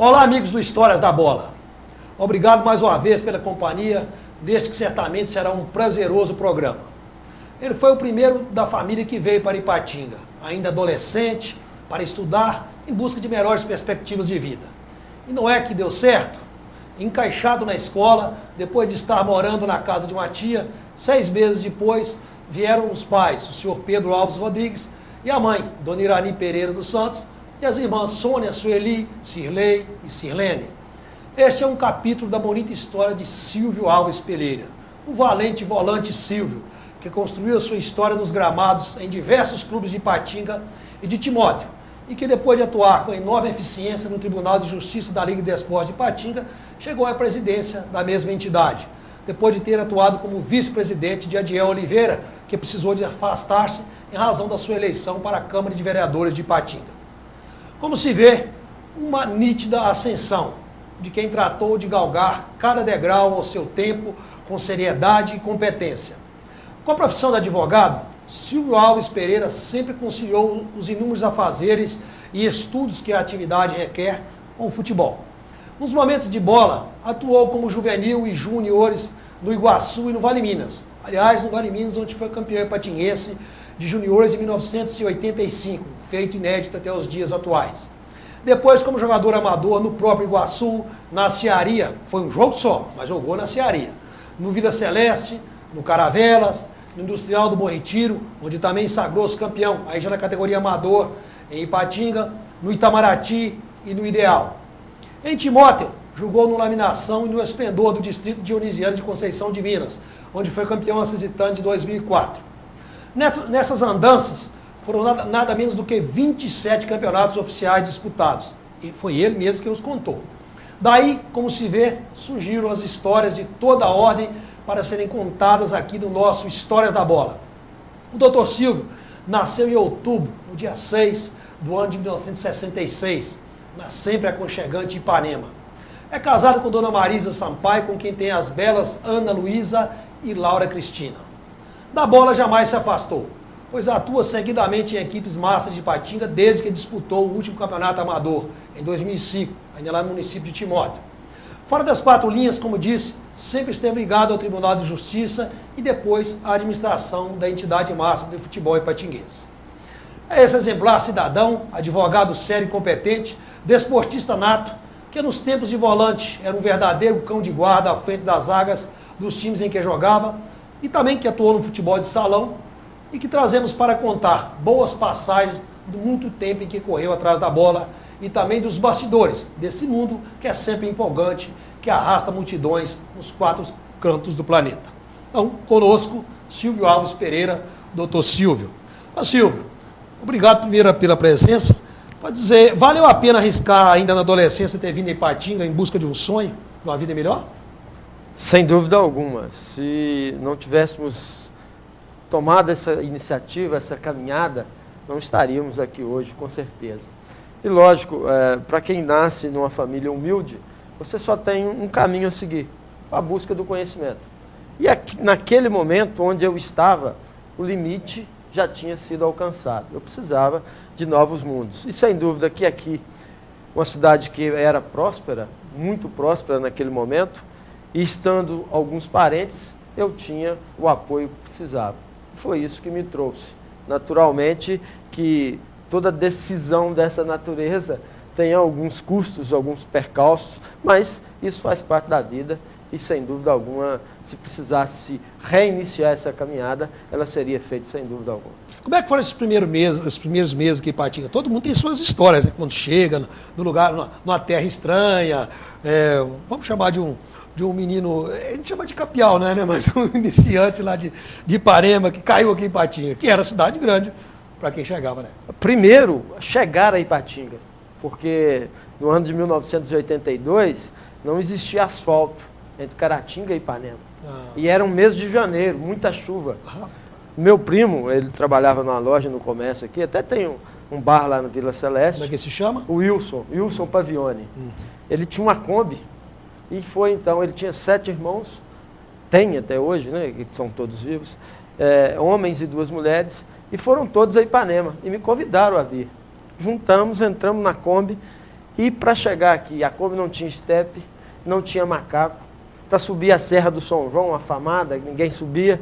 Olá, amigos do Histórias da Bola. Obrigado mais uma vez pela companhia, deste que certamente será um prazeroso programa. Ele foi o primeiro da família que veio para Ipatinga, ainda adolescente, para estudar em busca de melhores perspectivas de vida. E não é que deu certo? Encaixado na escola, depois de estar morando na casa de uma tia, 6 meses depois vieram os pais, o senhor Pedro Alves Rodrigues e a mãe, Dona Irani Pereira dos Santos, e as irmãs Sônia, Sueli, Cirlei e Sirlene. Este é um capítulo da bonita história de Silvio Alves Pereira, o valente volante Silvio, que construiu a sua história nos gramados em diversos clubes de Ipatinga e de Timóteo, e que depois de atuar com enorme eficiência no Tribunal de Justiça da Liga de Esportes de Ipatinga, chegou à presidência da mesma entidade, depois de ter atuado como vice-presidente de Adiel Oliveira, que precisou de afastar-se em razão da sua eleição para a Câmara de Vereadores de Ipatinga. Como se vê, uma nítida ascensão de quem tratou de galgar cada degrau ao seu tempo, com seriedade e competência. Com a profissão de advogado, Silvio Alves Pereira sempre conciliou os inúmeros afazeres e estudos que a atividade requer com o futebol. Nos momentos de bola, atuou como juvenil e juniores no Iguaçu e no Vale Minas. Aliás, no Vale Minas, onde foi campeão ipatinguense de juniores em 1985, feito inédito até os dias atuais. Depois, como jogador amador no próprio Iguaçu, na Cearia, foi um jogo só, mas jogou na Cearia. No Vila Celeste, no Caravelas, no Industrial do Bom Retiro, onde também sagrou-se campeão, aí já na categoria amador, em Ipatinga, no Itamaraty e no Ideal. Em Timóteo, jogou no Laminação e no Esplendor do Distrito Dionisiano de Conceição de Minas, onde foi campeão assistente de 2004. Nessas andanças, foram nada menos do que 27 campeonatos oficiais disputados. E foi ele mesmo que os contou. Daí, como se vê, surgiram as histórias de toda a ordem para serem contadas aqui no nosso Histórias da Bola. O Dr. Silvio nasceu em outubro, no dia 6 do ano de 1966, na sempre aconchegante Ipanema. É casado com Dona Marisa Sampaio, com quem tem as belas Ana Luísa e Laura Cristina. Da bola jamais se afastou, pois atua seguidamente em equipes massas de Ipatinga desde que disputou o último campeonato amador, em 2005, ainda lá no município de Timóteo. Fora das 4 linhas, como disse, sempre esteve ligado ao Tribunal de Justiça e depois à administração da entidade máxima do futebol ipatinguense. É esse exemplar cidadão, advogado sério e competente, desportista nato, que nos tempos de volante era um verdadeiro cão de guarda à frente das zagas dos times em que jogava, e também que atuou no futebol de salão, e que trazemos para contar boas passagens do muito tempo em que correu atrás da bola e também dos bastidores desse mundo que é sempre empolgante, que arrasta multidões nos 4 cantos do planeta. Então, conosco, Silvio Alves Pereira, doutor Silvio. Ô Silvio, obrigado primeiro pela presença. Pode dizer, valeu a pena arriscar ainda na adolescência ter vindo a Ipatinga em busca de um sonho, de uma vida melhor? Sem dúvida alguma. Se não tivéssemos tomado essa iniciativa, essa caminhada, não estaríamos aqui hoje, com certeza. E lógico, para quem nasce numa família humilde, você só tem um caminho a seguir, a busca do conhecimento. E aqui, naquele momento onde eu estava, o limite já tinha sido alcançado. Eu precisava de novos mundos. E sem dúvida que aqui, uma cidade que era próspera, muito próspera naquele momento, e estando alguns parentes, eu tinha o apoio que precisava. Foi isso que me trouxe. Naturalmente que toda decisão dessa natureza tem alguns custos, alguns percalços, mas isso faz parte da vida e, sem dúvida alguma, se precisasse reiniciar essa caminhada, ela seria feita sem dúvida alguma. Como é que foram esses primeiros meses aqui em Ipatinga? Todo mundo tem suas histórias, né? Quando chega no lugar, numa terra estranha, vamos chamar de um menino, a gente chama de capial, né? Mas um iniciante lá de Ipanema, que caiu aqui em Ipatinga, que era cidade grande para quem chegava, né? Primeiro, chegar a Ipatinga, porque no ano de 1982 não existia asfalto entre Caratinga e Ipanema. E era um mês de janeiro, muita chuva. Meu primo, ele trabalhava numa loja no comércio aqui, até tem um bar lá na Vila Celeste. Como é que se chama? O Wilson Pavione. Ele tinha uma Kombi e foi então, ele tinha 7 irmãos, tem até hoje, né, que são todos vivos, homens e 2 mulheres, e foram todos a Ipanema e me convidaram a vir. Juntamos, entramos na Kombi E para chegar aqui, a Kombi não tinha estepe, não tinha macaco. Para subir a Serra do São João, afamada, ninguém subia.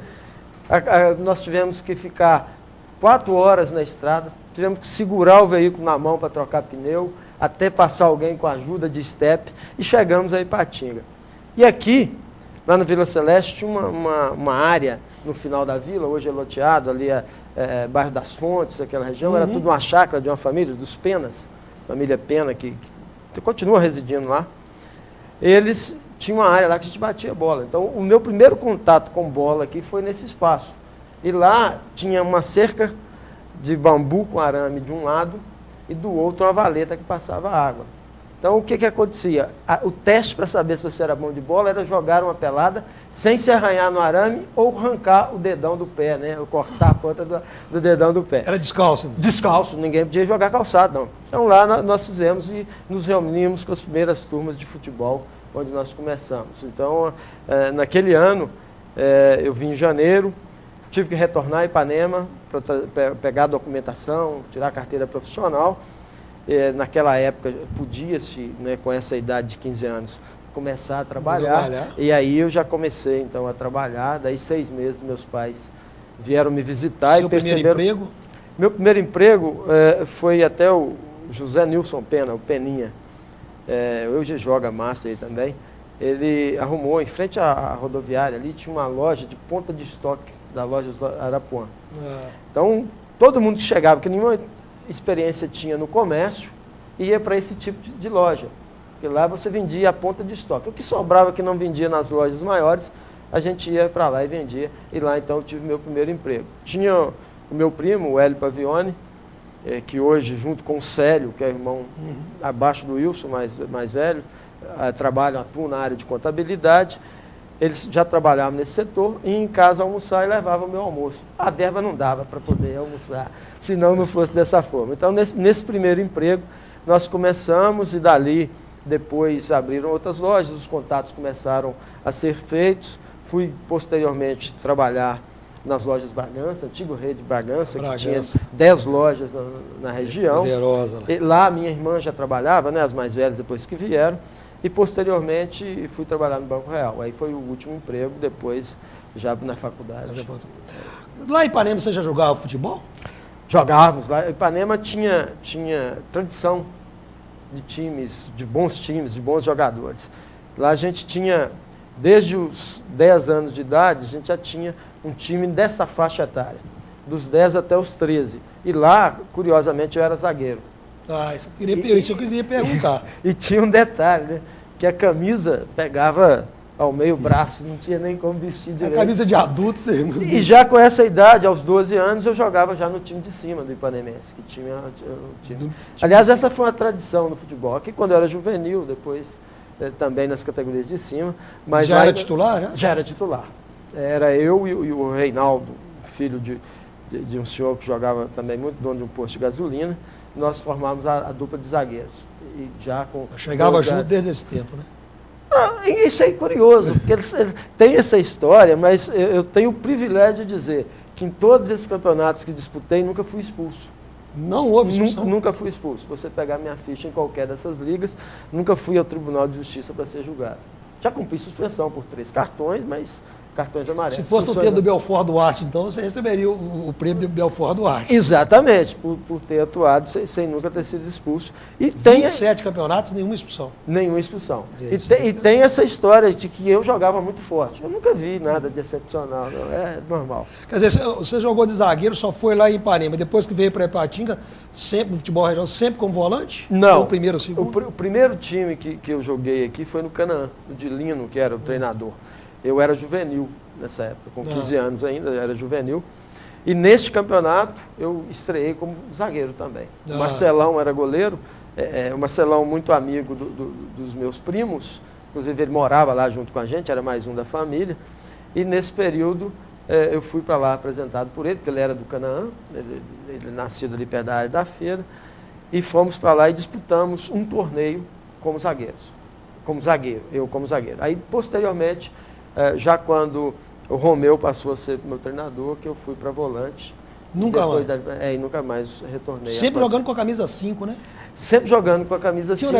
Nós tivemos que ficar 4 horas na estrada, tivemos que segurar o veículo na mão para trocar pneu, até passar alguém com a ajuda de estepe, e chegamos a Ipatinga. E aqui, lá no Vila Celeste, tinha uma área no final da vila, hoje é loteado, ali bairro das Fontes, aquela região, era tudo uma chácara de uma família, dos Penas, família Pena, que continua residindo lá. Eles tinham uma área lá que a gente batia bola. Então, o meu primeiro contato com bola aqui foi nesse espaço. E lá tinha uma cerca de bambu com arame de um lado e do outro uma valeta que passava água. Então, o que acontecia? O teste para saber se você era bom de bola era jogar uma pelada sem se arranhar no arame ou arrancar o dedão do pé, né? Ou cortar a ponta do dedão do pé. Era descalço? Descalço, ninguém podia jogar calçado, não. Então, lá nós fizemos e nos reunimos com as primeiras turmas de futebol, onde nós começamos. Então, naquele ano, eu vim em janeiro, tive que retornar a Ipanema para pegar a documentação, tirar a carteira profissional. Naquela época, podia-se, né, com essa idade de 15 anos, começar a trabalhar. E aí eu já comecei, então, a trabalhar. Daí 6 meses, meus pais vieram me visitar. Seu primeiro emprego? Meu primeiro emprego foi até o José Nilson Pena, o Peninha. Hoje joga massa aí também. Ele arrumou, em frente à rodoviária ali, tinha uma loja de ponta de estoque da loja Arapuã. Então, todo mundo que chegava, que nenhuma experiência tinha no comércio, ia para esse tipo de loja. Porque lá você vendia a ponta de estoque. O que sobrava que não vendia nas lojas maiores, a gente ia para lá e vendia. E lá, então, eu tive meu primeiro emprego. Tinha o meu primo, o Hélio Pavione, que hoje, junto com o Célio, que é irmão abaixo do Wilson, mais velho, atuam na área de contabilidade. Eles já trabalhavam nesse setor, e em casa almoçar e levavam o meu almoço. A verba não dava para poder almoçar, senão não fosse dessa forma. Então, nesse primeiro emprego, nós começamos, e dali, depois abriram outras lojas, os contatos começaram a ser feitos. Fui, posteriormente, trabalhar nas lojas Bragança, antigo Rede Bragança, que tinha 10 lojas na região. Poderosa, né? Lá minha irmã já trabalhava, né, as mais velhas depois que vieram. E posteriormente fui trabalhar no Banco Real. Aí foi o último emprego, depois já na faculdade. Lá em Ipanema você já jogava futebol? Jogávamos lá. Ipanema tinha tradição de times, de bons jogadores. Lá a gente tinha, desde os 10 anos de idade, a gente já tinha um time dessa faixa etária, dos 10 até os 13. E lá, curiosamente, eu era zagueiro. Isso eu queria perguntar. E tinha um detalhe, né? Que a camisa pegava ao meio braço, não tinha nem como vestir direito. A camisa de adulto, você... E já com essa idade, aos 12 anos, eu jogava já no time de cima do Ipanemense, que tinha o time. Aliás, essa foi uma tradição no futebol. Aqui quando eu era juvenil, depois também nas categorias de cima. Mas já era titular, já? Já era titular. Era eu e o Reinaldo, filho de um senhor que jogava também muito, dono de um posto de gasolina. Nós formamos a dupla de zagueiros. E já com chegava junto desde esse tempo, né? Isso é curioso, porque eles têm essa história, mas eu tenho o privilégio de dizer que em todos esses campeonatos que disputei, nunca fui expulso. Não houve expulsão? Nunca fui expulso. Você pegar minha ficha em qualquer dessas ligas, nunca fui ao Tribunal de Justiça para ser julgado. Já cumpri suspensão por 3 cartões, mas cartões amarelos. Se fosse no tempo do Belfort Duarte, então, você receberia o prêmio do Belfort Duarte. Exatamente, por ter atuado sem nunca ter sido expulso. E 27 campeonatos, nenhuma expulsão. Nenhuma expulsão. E tem essa história de que eu jogava muito forte. Eu nunca vi nada de excepcional, não. É normal. Quer dizer, você jogou de zagueiro, só foi lá em Ipanema. Depois que veio para Ipatinga, sempre no futebol regional, sempre como volante? Não. Ou o primeiro ou o segundo? O primeiro time que eu joguei aqui foi no Canaã, o de Lino, que era o treinador. Eu era juvenil nessa época, com 15 anos ainda, eu era juvenil. E neste campeonato eu estreiei como zagueiro também. O Marcelão era goleiro, o Marcelão muito amigo dos meus primos, inclusive ele morava lá junto com a gente, era mais um da família. E nesse período eu fui para lá apresentado por ele, porque ele era do Canaã, ele nascido ali perto da área da feira. E fomos para lá e disputamos um torneio como zagueiros. Eu como zagueiro. Aí posteriormente, já quando o Romeu passou a ser meu treinador, que eu fui para volante. Nunca mais? E nunca mais retornei. Sempre jogando com a camisa 5, né? Sempre jogando com a camisa 5. Tinha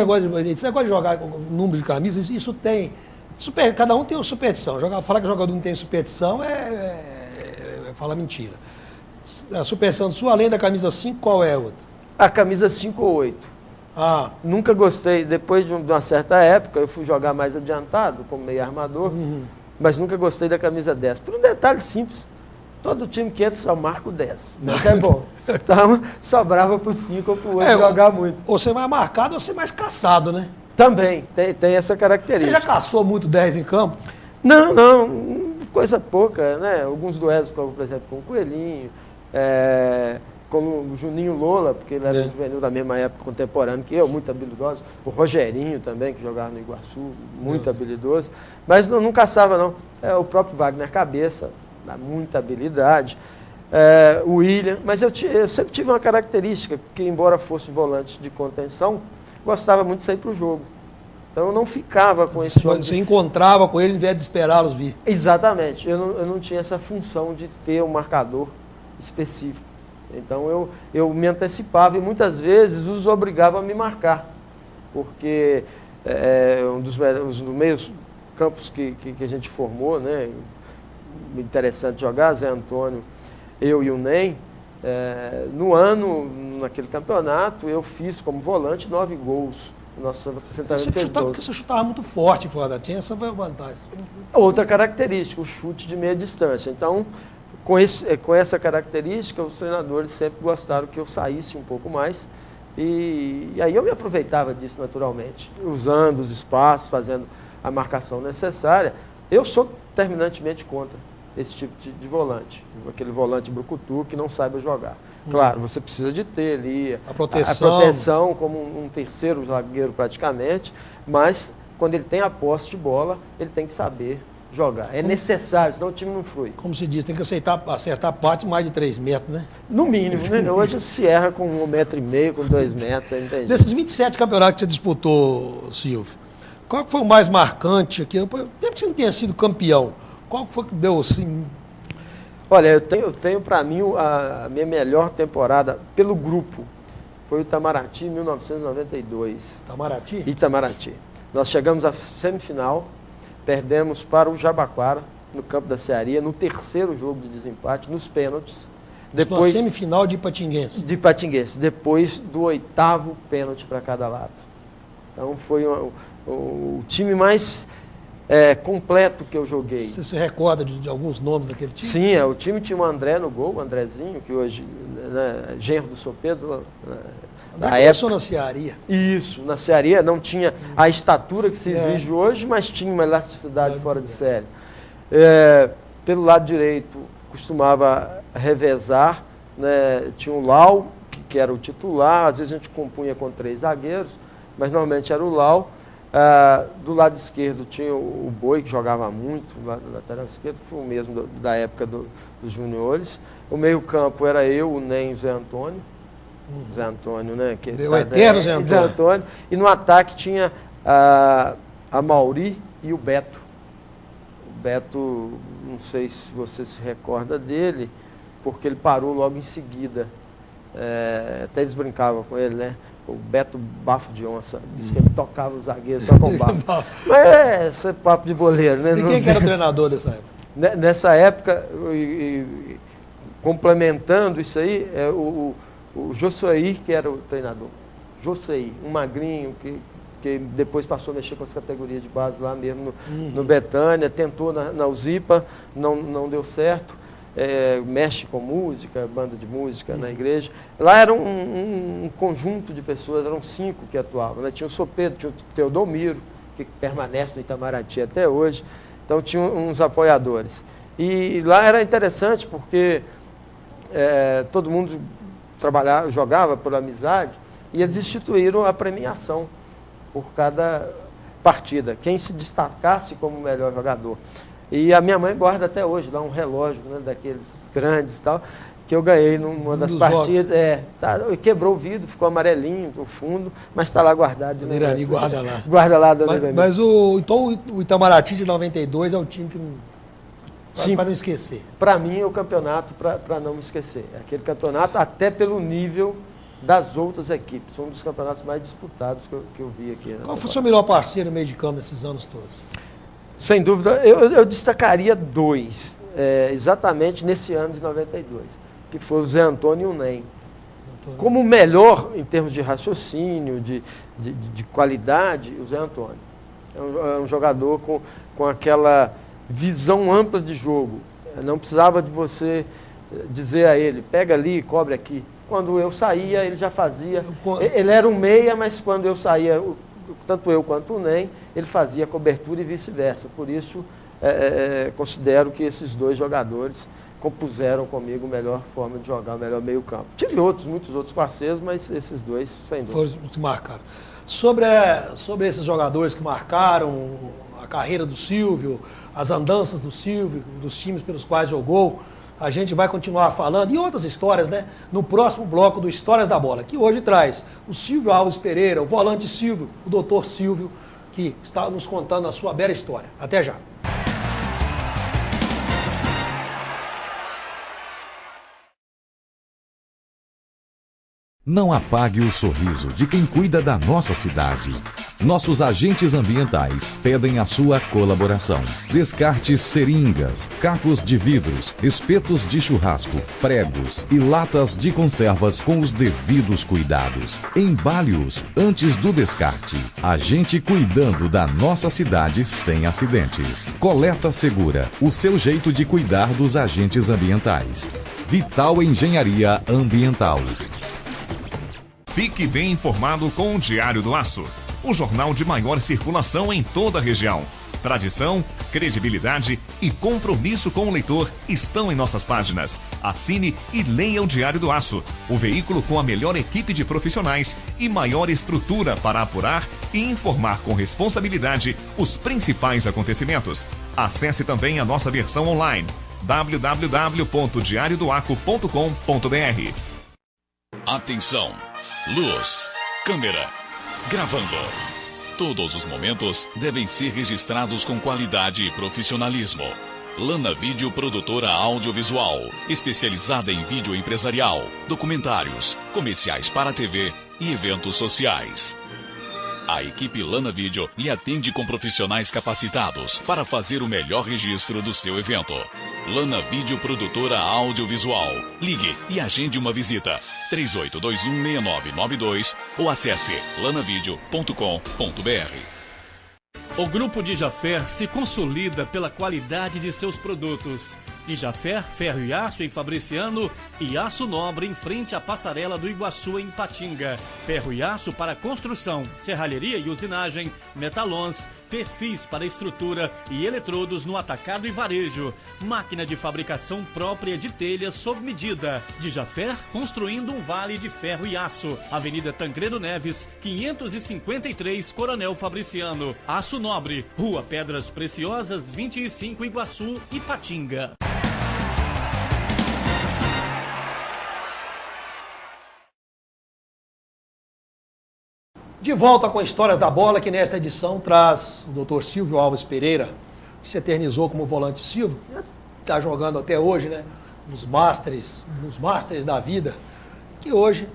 esse negócio de jogar com número de camisas, isso tem... cada um tem uma superstição. Falar que o jogador não tem superstição é falar mentira. A superstição sua, além da camisa 5, qual é a outra? A camisa 5 ou 8. Ah. Nunca gostei, depois de uma certa época, eu fui jogar mais adiantado, como meio armador, mas nunca gostei da camisa 10. Por um detalhe simples, todo time que entra só marca o 10. Mas é bom. Então, sobrava pro 5 ou pro 8 jogar muito. Ou ser mais marcado ou ser mais caçado, né? Também, tem essa característica. Você já caçou muito 10 em campo? Não, coisa pouca, né? Alguns duelos, por exemplo, com o Coelhinho, como o Juninho Lola, porque ele era juvenil da mesma época, contemporâneo que eu, muito habilidoso. O Rogerinho também, que jogava no Iguaçu, muito habilidoso. Mas não caçava, não. O próprio Wagner Cabeça, dá muita habilidade. O William, mas eu sempre tive uma característica, que embora fosse volante de contenção, gostava muito de sair para o jogo. Então eu não ficava com esse jogo. Você encontrava com eles em vez de esperá-los vir. Exatamente. Eu não tinha essa função de ter um marcador específico. Então eu me antecipava e muitas vezes os obrigava a me marcar. Porque um dos meios campos que a gente formou, né, interessante jogar, Zé Antônio, eu e o Ney, naquele campeonato, eu fiz como volante 9 gols. Nosso porque você chutava muito forte, tinha essa vantagem. Outra característica, o chute de meia distância. Então, com essa característica, os treinadores sempre gostaram que eu saísse um pouco mais. E aí eu me aproveitava disso naturalmente, usando os espaços, fazendo a marcação necessária. Eu sou terminantemente contra esse tipo de volante, aquele volante brucutu que não saiba jogar. Claro, você precisa de ter ali a proteção como um terceiro zagueiro praticamente, mas quando ele tem a posse de bola, ele tem que saber jogar. É necessário, senão o time não flui. Como se diz, tem que acertar parte mais de 3 metros, né? No mínimo, né? Hoje se erra com 1,5 metro, com 2 metros. Entende? Desses 27 campeonatos que você disputou, Silvio, qual foi o mais marcante aqui? Mesmo que você não tenha sido campeão, qual foi que deu assim? Olha, eu tenho para mim a minha melhor temporada pelo grupo. Foi o Itamaraty em 1992. Itamaraty. Nós chegamos à semifinal, perdemos para o Jabaquara, no campo da Cearia, no terceiro jogo de desempate, nos pênaltis. Depois, na semifinal de Ipatinguense. Depois do 8º pênalti para cada lado. Então foi o time mais completo que eu joguei. Você se recorda de alguns nomes daquele time? Sim, o time tinha o André no gol, o Andrezinho, que hoje genro do Sopedo. Na época na Cearia. Isso, na Cearia não tinha a estatura que se exige hoje, mas tinha uma elasticidade fora de série. Pelo lado direito, costumava revezar, né, tinha o Lau, que era o titular, às vezes a gente compunha com 3 zagueiros, mas normalmente era o Lau. Do lado esquerdo tinha o Boi, que jogava muito, do lateral esquerdo, que foi o mesmo da época dos juniores. O meio campo era eu, o Ney e o Zé Antônio. Zé Antônio, né? O eterno Zé Antônio. E no ataque tinha a Mauri e o Beto. O Beto, não sei se você se recorda dele, porque ele parou logo em seguida. Até eles brincavam com ele, né? O Beto Bafo de Onça, disse que ele tocava o zagueiro só com bafo. Mas esse é papo de boleiro, né? E quem que era o treinador dessa época? Nessa época, complementando isso aí, o Josué, que era o treinador. Josué, um magrinho que depois passou a mexer com as categorias de base lá mesmo no Betânia, tentou na Uzipa, não deu certo. Mexe com música, banda de música na igreja. Lá era um conjunto de pessoas, eram 5 que atuavam, né? Tinha o Sopedo, tinha o Teodomiro, que permanece no Itamaraty até hoje. Então tinha uns apoiadores. E lá era interessante porque todo mundo jogava por amizade, e eles instituíram a premiação por cada partida, quem se destacasse como melhor jogador. E a minha mãe guarda até hoje, dá um relógio, né, daqueles grandes e tal, que eu ganhei numa das partidas. Quebrou o vidro, ficou amarelinho no fundo, mas está lá guardado. O Irani guarda lá. Guarda lá, dona Mas então o Itamaraty de 92 é o time que Para não esquecer. Para mim é o campeonato para não me esquecer. É aquele campeonato até pelo nível das outras equipes. São um dos campeonatos mais disputados que eu vi aqui. Qual foi o seu melhor parceiro no meio de campo nesses anos todos? Sem dúvida, eu destacaria dois, exatamente nesse ano de 92, que foi o Zé Antônio e o Ney. Como o melhor em termos de raciocínio, de qualidade, o Zé Antônio. É um jogador com aquela visão ampla de jogo. Não precisava de você dizer a ele, pega ali e cobre aqui. Quando eu saía, ele já fazia. Ele era um meia, mas quando eu saía, tanto eu quanto o Ney, ele fazia cobertura e vice-versa. Por isso, considero que esses dois jogadores compuseram comigo a melhor forma de jogar, o melhor meio campo. Tive muitos outros parceiros, mas esses dois, sem dúvida. Foram os que marcaram. Sobre esses jogadores que marcaram a carreira do Silvio, as andanças do Silvio, dos times pelos quais jogou, a gente vai continuar falando, e outras histórias, né? No próximo bloco do Histórias da Bola, que hoje traz o Silvio Alves Pereira, o volante Silvio, o doutor Silvio, que está nos contando a sua bela história. Até já. Não apague o sorriso de quem cuida da nossa cidade. Nossos agentes ambientais pedem a sua colaboração. Descarte seringas, cacos de vidros, espetos de churrasco, pregos e latas de conservas com os devidos cuidados. Embale-os antes do descarte. A gente cuidando da nossa cidade sem acidentes. Coleta Segura, o seu jeito de cuidar dos agentes ambientais. Vital Engenharia Ambiental. Fique bem informado com o Diário do Aço, o jornal de maior circulação em toda a região. Tradição, credibilidade e compromisso com o leitor estão em nossas páginas. Assine e leia o Diário do Aço, o veículo com a melhor equipe de profissionais e maior estrutura para apurar e informar com responsabilidade os principais acontecimentos. Acesse também a nossa versão online, www.diariodoaco.com.br. Atenção! Luz, câmera, gravando. Todos os momentos devem ser registrados com qualidade e profissionalismo. Lana Vídeo Produtora Audiovisual, especializada em vídeo empresarial, documentários, comerciais para TV e eventos sociais. A equipe Lana Vídeo lhe atende com profissionais capacitados para fazer o melhor registro do seu evento. Lana Vídeo Produtora Audiovisual. Ligue e agende uma visita. 38216992 ou acesse lanavideo.com.br. O Grupo Dijaffer se consolida pela qualidade de seus produtos. Dijaffer, ferro e aço em Fabriciano e aço nobre em frente à passarela do Iguaçu em Patinga. Ferro e aço para construção, serralheria e usinagem, metalons, perfis para estrutura e eletrodos no atacado e varejo. Máquina de fabricação própria de telhas sob medida. Dijaffer construindo um vale de ferro e aço. Avenida Tancredo Neves, 553, Coronel Fabriciano. Aço Nobre, Rua Pedras Preciosas, 25, Iguaçu, Ipatinga. De volta com Histórias da Bola, que nesta edição traz o Dr. Silvio Alves Pereira, que se eternizou como volante Silvio, está jogando até hoje, né, nos Masters da vida, que hoje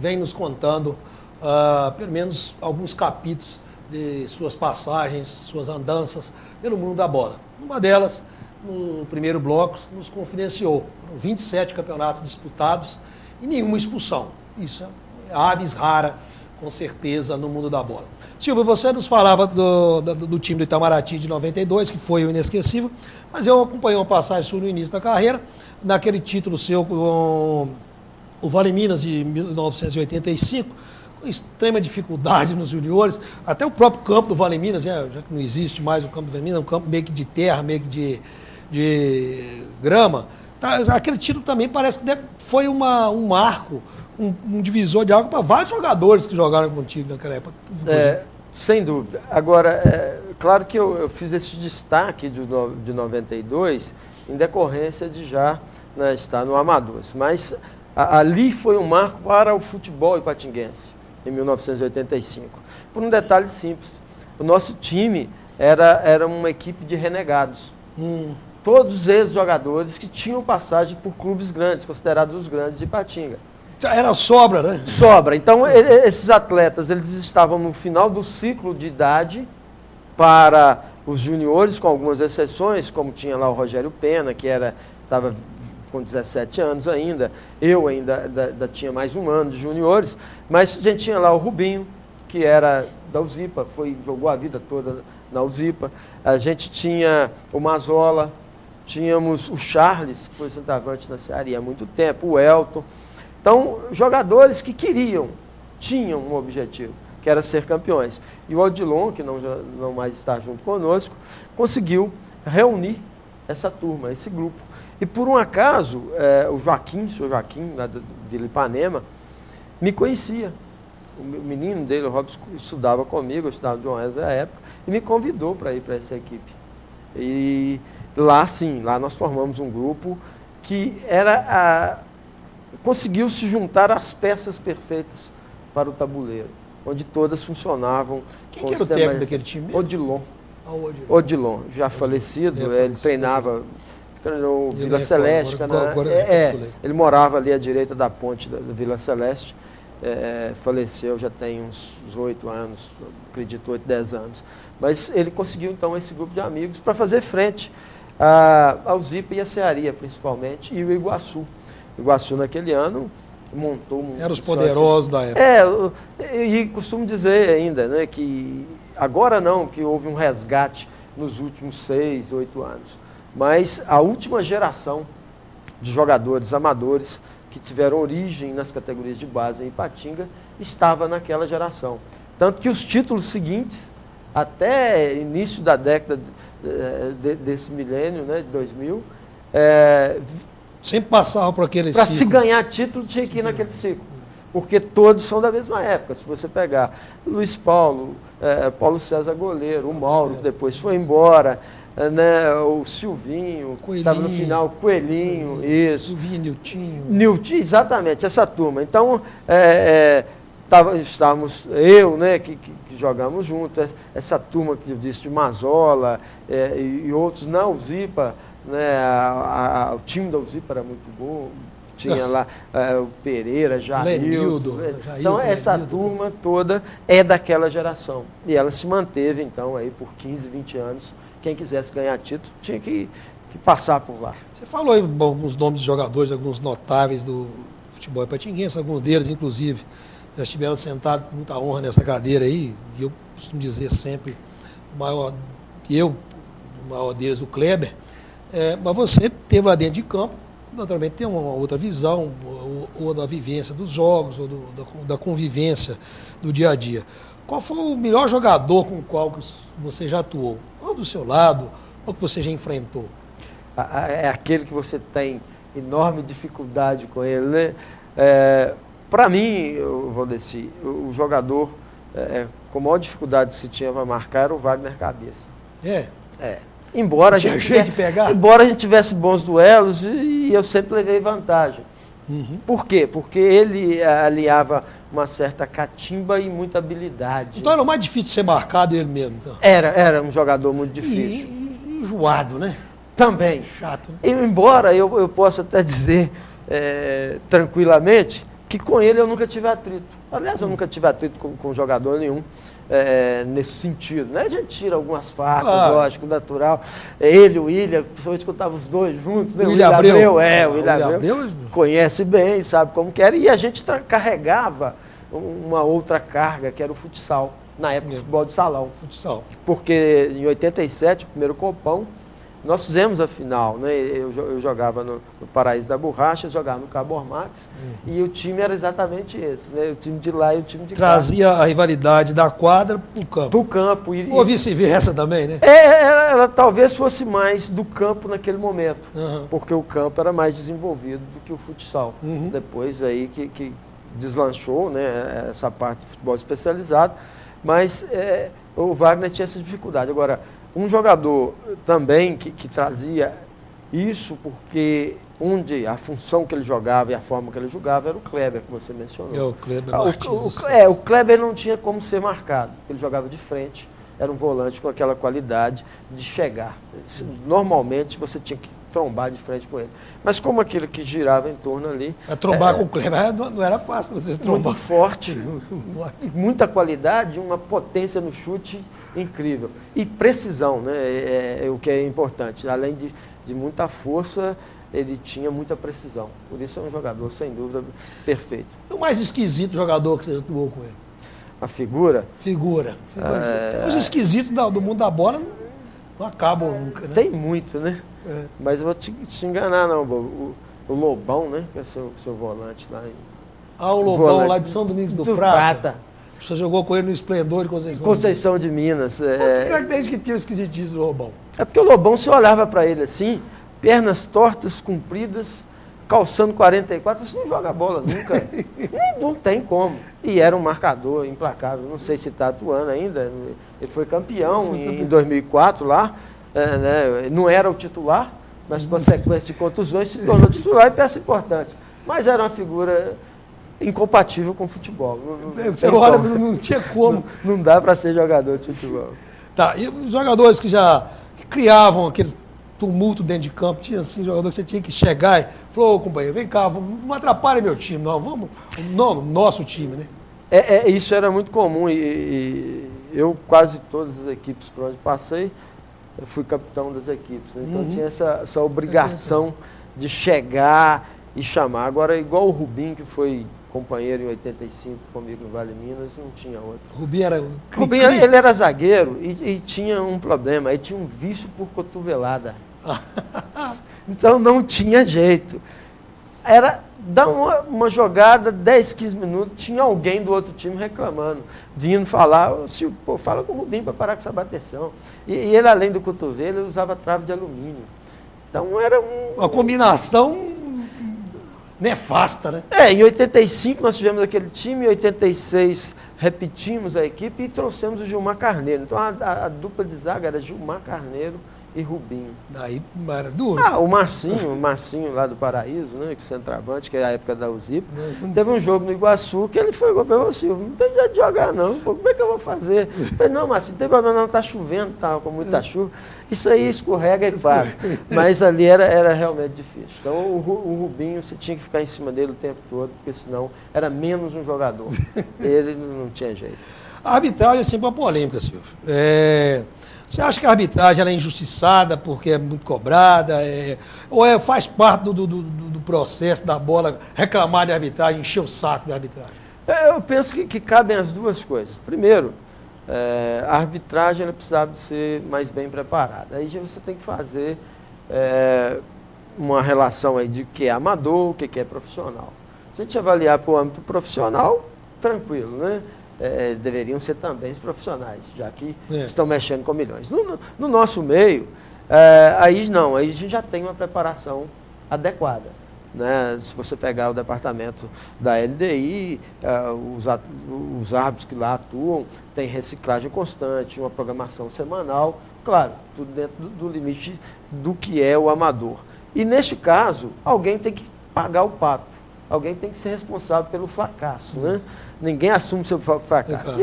vem nos contando pelo menos alguns capítulos de suas passagens, suas andanças pelo mundo da bola. Uma delas, no primeiro bloco, nos confidenciou. 27 campeonatos disputados e nenhuma expulsão. Isso é aves rara, com certeza, no mundo da bola. Silvio, você nos falava do time do Itamaraty de 92, que foi o inesquecível, mas eu acompanhei uma passagem sua no início da carreira, naquele título seu com o Vale Minas de 1985, com extrema dificuldade nos juniores, até o próprio campo do Vale Minas, já que não existe mais o campo do Vale Minas, é um campo meio que de terra, meio que de grama. Aquele título também parece que foi um marco, um divisor de água para vários jogadores que jogaram contigo naquela época. Sem dúvida. Agora, claro que eu fiz esse destaque de 92 em decorrência de já estar no Amadores, mas ali foi um marco para o futebol ipatinguense, em 1985. Por um detalhe simples, o nosso time era uma equipe de renegados. todos ex-jogadores que tinham passagem por clubes grandes, considerados os grandes de Ipatinga. Era sobra, né? Sobra. Então, esses atletas, eles estavam no final do ciclo de idade para os juniores, com algumas exceções, como tinha lá o Rogério Pena, que estava com 17 anos ainda. Eu ainda tinha mais um ano de juniores, mas a gente tinha lá o Rubinho, que era da UZIPA, jogou a vida toda na UZIPA. A gente tinha o Mazola, tínhamos o Charles, que foi centroavante na Ceará há muito tempo, o Elton. Então, jogadores que tinham um objetivo, que era ser campeões. E o Odilon, que não mais está junto conosco, conseguiu reunir essa turma, esse grupo. E por um acaso, o seu Joaquim, lá de Vila Ipanema, me conhecia. O menino dele, o Robson, estudava comigo, eu estudava de João Wesley na época, e me convidou para ir para essa equipe. E lá nós formamos um grupo que conseguiu se juntar às peças perfeitas para o tabuleiro, onde todas funcionavam. Quem que era o técnico daquele time? Odilon. Odilon, já falecido, ele treinou Vila Celeste. Ele morava ali à direita da ponte da Vila Celeste. Faleceu já tem uns 8 anos, acredito 8, 10 anos. Mas ele conseguiu então esse grupo de amigos para fazer frente ao Zipa e a Cearia, principalmente, e o Iguaçu. O Iguaçu naquele ano montou eram os poderosos da época. E costumo dizer ainda, né, que agora não, que houve um resgate nos últimos 6, 8 anos. Mas a última geração de jogadores amadores que tiveram origem nas categorias de base em Ipatinga estava naquela geração. Tanto que os títulos seguintes, até início da década desse milênio, né, de 2000, sempre passavam por aquele ciclo. Para se ganhar título tinha que ir naquele ciclo. Porque todos são da mesma época. Se você pegar Luiz Paulo, Paulo César goleiro, o Mauro, que depois foi embora, né, o Silvinho, estava no final, o Coelhinho, isso. Silvinho, Niltinho, exatamente, essa turma. Então, estávamos né, que jogamos juntos, essa turma que eu disse de Mazola e outros, na UZIPA, né, o time da UZIPA era muito bom. Tinha lá o Pereira, Jaildo. Então, essa turma toda é daquela geração. E ela se manteve, então, aí por 15, 20 anos. Quem quisesse ganhar título tinha que passar por lá. Você falou aí alguns nomes de jogadores, alguns notáveis do futebol ipatinguense, alguns deles, inclusive, já estiveram sentados com muita honra nessa cadeira aí. E eu costumo dizer sempre, o maior deles, o Kleber. Mas você teve lá dentro de campo, naturalmente tem uma outra visão, ou da vivência dos jogos, ou da convivência do dia a dia. Qual foi o melhor jogador com o qual você já atuou? Ou do seu lado, ou que você já enfrentou? É aquele que você tem enorme dificuldade com ele, né? Para mim, Valdeci, o jogador com maior dificuldade que se tinha para marcar era o Wagner Cabeça. Embora a gente tivesse bons duelos e eu sempre levei vantagem. Uhum. Por quê? Porque ele aliava uma certa catimba e muita habilidade. Então era o mais difícil de ser marcado ele mesmo? Então. Era um jogador muito difícil. E enjoado, né? Também. Chato. Né? Embora eu possa até dizer tranquilamente que com ele eu nunca tive atrito. Aliás, eu nunca tive atrito com jogador nenhum. Nesse sentido, né? A gente tira algumas farpas, lógico, natural. Ele, o William, eu escutava os dois juntos, né? O William Abreu. O William Abreu conhece bem, sabe como que era. E a gente carregava uma outra carga, que era o futsal, na época do futebol de salão. Futsal. Porque em 87, o primeiro Copão, nós fizemos a final, né? Eu jogava no Paraíso da Borracha, jogava no Cabo Ormax, e o time era exatamente esse, né? O time de lá e o time de cá. Trazia a rivalidade da quadra para o campo. Do campo. Ou vice-versa também, né? Ela talvez fosse mais do campo naquele momento, porque o campo era mais desenvolvido do que o futsal. Depois aí que deslanchou, né, essa parte do futebol especializado, mas o Wagner tinha essa dificuldade. Agora, um jogador também que trazia isso, porque a função que ele jogava e a forma que ele jogava era o Kleber, que você mencionou. O Kleber o Kleber não tinha como ser marcado, ele jogava de frente, era um volante com aquela qualidade de chegar. Normalmente você tinha que trombar de frente com ele. Mas como aquele que girava em torno ali... Trombar com o Kleber não era fácil você trombar. Muito forte, muita qualidade, uma potência no chute incrível. E precisão, né? O que é importante. Além de muita força, ele tinha muita precisão. Por isso é um jogador, sem dúvida, perfeito. O mais esquisito jogador que você atuou com ele? A figura? Figura. Os esquisitos do mundo da bola não acabam nunca, né? Tem muito, né? Mas eu vou te enganar, não, Bobo. O Lobão, né? Que é seu volante lá em... O Lobão volante, lá de São Domingos do Prata. Você jogou com ele no Esplendor de Conceição de Minas. Que característica que tinha o esquisitismo do Lobão? É porque o Lobão, você olhava para ele assim, pernas tortas, compridas, calçando 44, você não joga bola nunca. Não tem como. E era um marcador implacável. Não sei se está atuando ainda. Ele foi campeão em 2004 lá. Né? Não era o titular, mas com a sequência de contusões se tornou titular e peça importante. Mas era uma figura incompatível com o futebol. Você olha, não tinha como. Não dá para ser jogador de futebol. Tá, e os jogadores que criavam aquele tumulto dentro de campo, tinha assim, jogador que você tinha que chegar e falou, ô companheiro, vem cá, não atrapalhe meu time, não, nosso time, né? Isso era muito comum e eu quase todas as equipes por onde passei, eu fui capitão das equipes, né? Então tinha essa obrigação de chegar e chamar. Agora, igual o Rubinho, que foi companheiro em 85 comigo no Vale Minas, não tinha outro. Rubinho era... Rubinho, ele era zagueiro e tinha um problema, ele tinha um vício por cotovelada. Então não tinha jeito. Era dar uma jogada, 10, 15 minutos, tinha alguém do outro time reclamando, vindo falar, fala com o Rubinho para parar com essa bateção. E ele, além do cotovelo, ele usava trave de alumínio. Então era uma combinação nefasta, né? Em 85 nós tivemos aquele time, em 86 repetimos a equipe e trouxemos o Gilmar Carneiro. Então a dupla de zaga era Gilmar Carneiro e Rubinho. Daí era duro. O Marcinho lá do Paraíso, né, que centroavante, que é a época da UZIP. Teve um jogo no Iguaçu que ele foi falou assim, não tem jeito de jogar não, como é que eu vou fazer? Eu falei, não, Marcinho, não tem problema não, tá chovendo, tá com muita chuva. Isso aí escorrega e para. Mas ali era realmente difícil. Então o Rubinho, você tinha que ficar em cima dele o tempo todo, porque senão era menos um jogador. Ele não tinha jeito. A arbitragem é sempre uma polêmica, Silvio. Você acha que a arbitragem ela é injustiçada porque é muito cobrada? Ou faz parte do processo da bola reclamar de arbitragem, encher o saco da arbitragem? Eu penso que cabem as duas coisas. Primeiro, a arbitragem ela precisava ser mais bem preparada. Aí você tem que fazer uma relação aí de o que é amador, o que é profissional. Se a gente avaliar para o âmbito profissional, tranquilo, né? Deveriam ser também os profissionais, já que estão mexendo com milhões. No nosso meio, aí a gente já tem uma preparação adequada. Né? Se você pegar o departamento da LDI, os árbitros que lá atuam, tem reciclagem constante, uma programação semanal, claro, tudo dentro do limite do que é o amador. E neste caso, alguém tem que pagar o pato. Alguém tem que ser responsável pelo fracasso, né? Ninguém assume seu fracasso.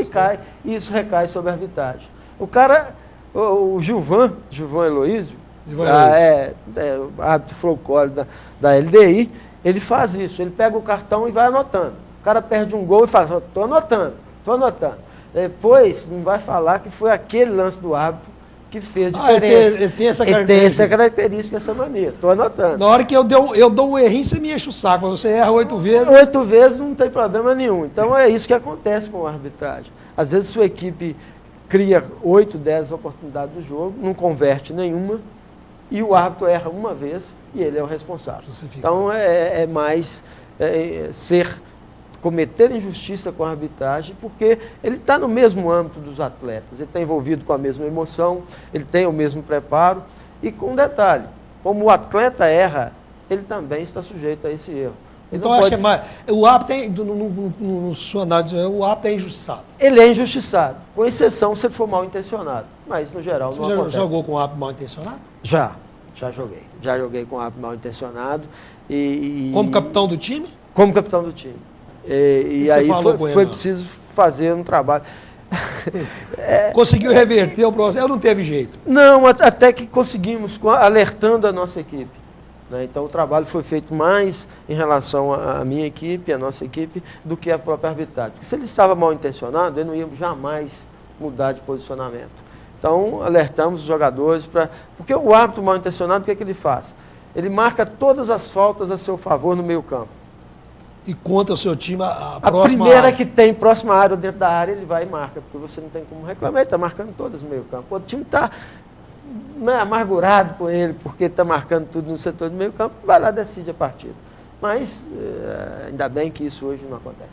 E isso recai sobre a arbitragem. O Gilvan Heloísio, árbitro folclore da LDI, ele faz isso. Ele pega o cartão e vai anotando. O cara perde um gol e fala, estou anotando. Depois, não vai falar que foi aquele lance do árbitro que fez diferença. Ele tem essa característica. Ele tem essa característica, essa mania. Estou anotando. Na hora que eu dou um errinho, você me enche o saco. Você erra 8 vezes. 8 vezes não tem problema nenhum. Então é isso que acontece com a arbitragem. Às vezes sua equipe cria 8, 10 oportunidades do jogo, não converte nenhuma, e o árbitro erra uma vez e ele é o responsável. Então é mais cometer injustiça com a arbitragem, porque ele está no mesmo âmbito dos atletas, ele está envolvido com a mesma emoção, ele tem o mesmo preparo, e com um detalhe, como o atleta erra, ele também está sujeito a esse erro. Então acho que o árbitro, no sua análise, o árbitro é injustiçado. Ele é injustiçado, com exceção se ele for mal intencionado, mas no geral não acontece. Você já jogou com o árbitro mal intencionado? Já joguei. Já joguei com o árbitro mal intencionado. Como capitão do time? Como capitão do time. E aí foi preciso fazer um trabalho. Conseguiu reverter o processo, não teve jeito. Não, até que conseguimos, alertando a nossa equipe. Né? Então o trabalho foi feito mais em relação à minha equipe, à nossa equipe, do que a própria arbitragem. Porque se ele estava mal intencionado, ele não ia jamais mudar de posicionamento. Então alertamos os jogadores para... Porque o árbitro mal intencionado, o que é que ele faz? Ele marca todas as faltas a seu favor no meio campo. E conta o seu time a primeira área. que tem próxima área ou dentro da área, ele vai e marca, porque você não tem como reclamar, ele está marcando todas no meio campo. O time está amargurado com ele, porque está marcando tudo no setor do meio campo, vai lá e decide a partida. Mas ainda bem que isso hoje não acontece.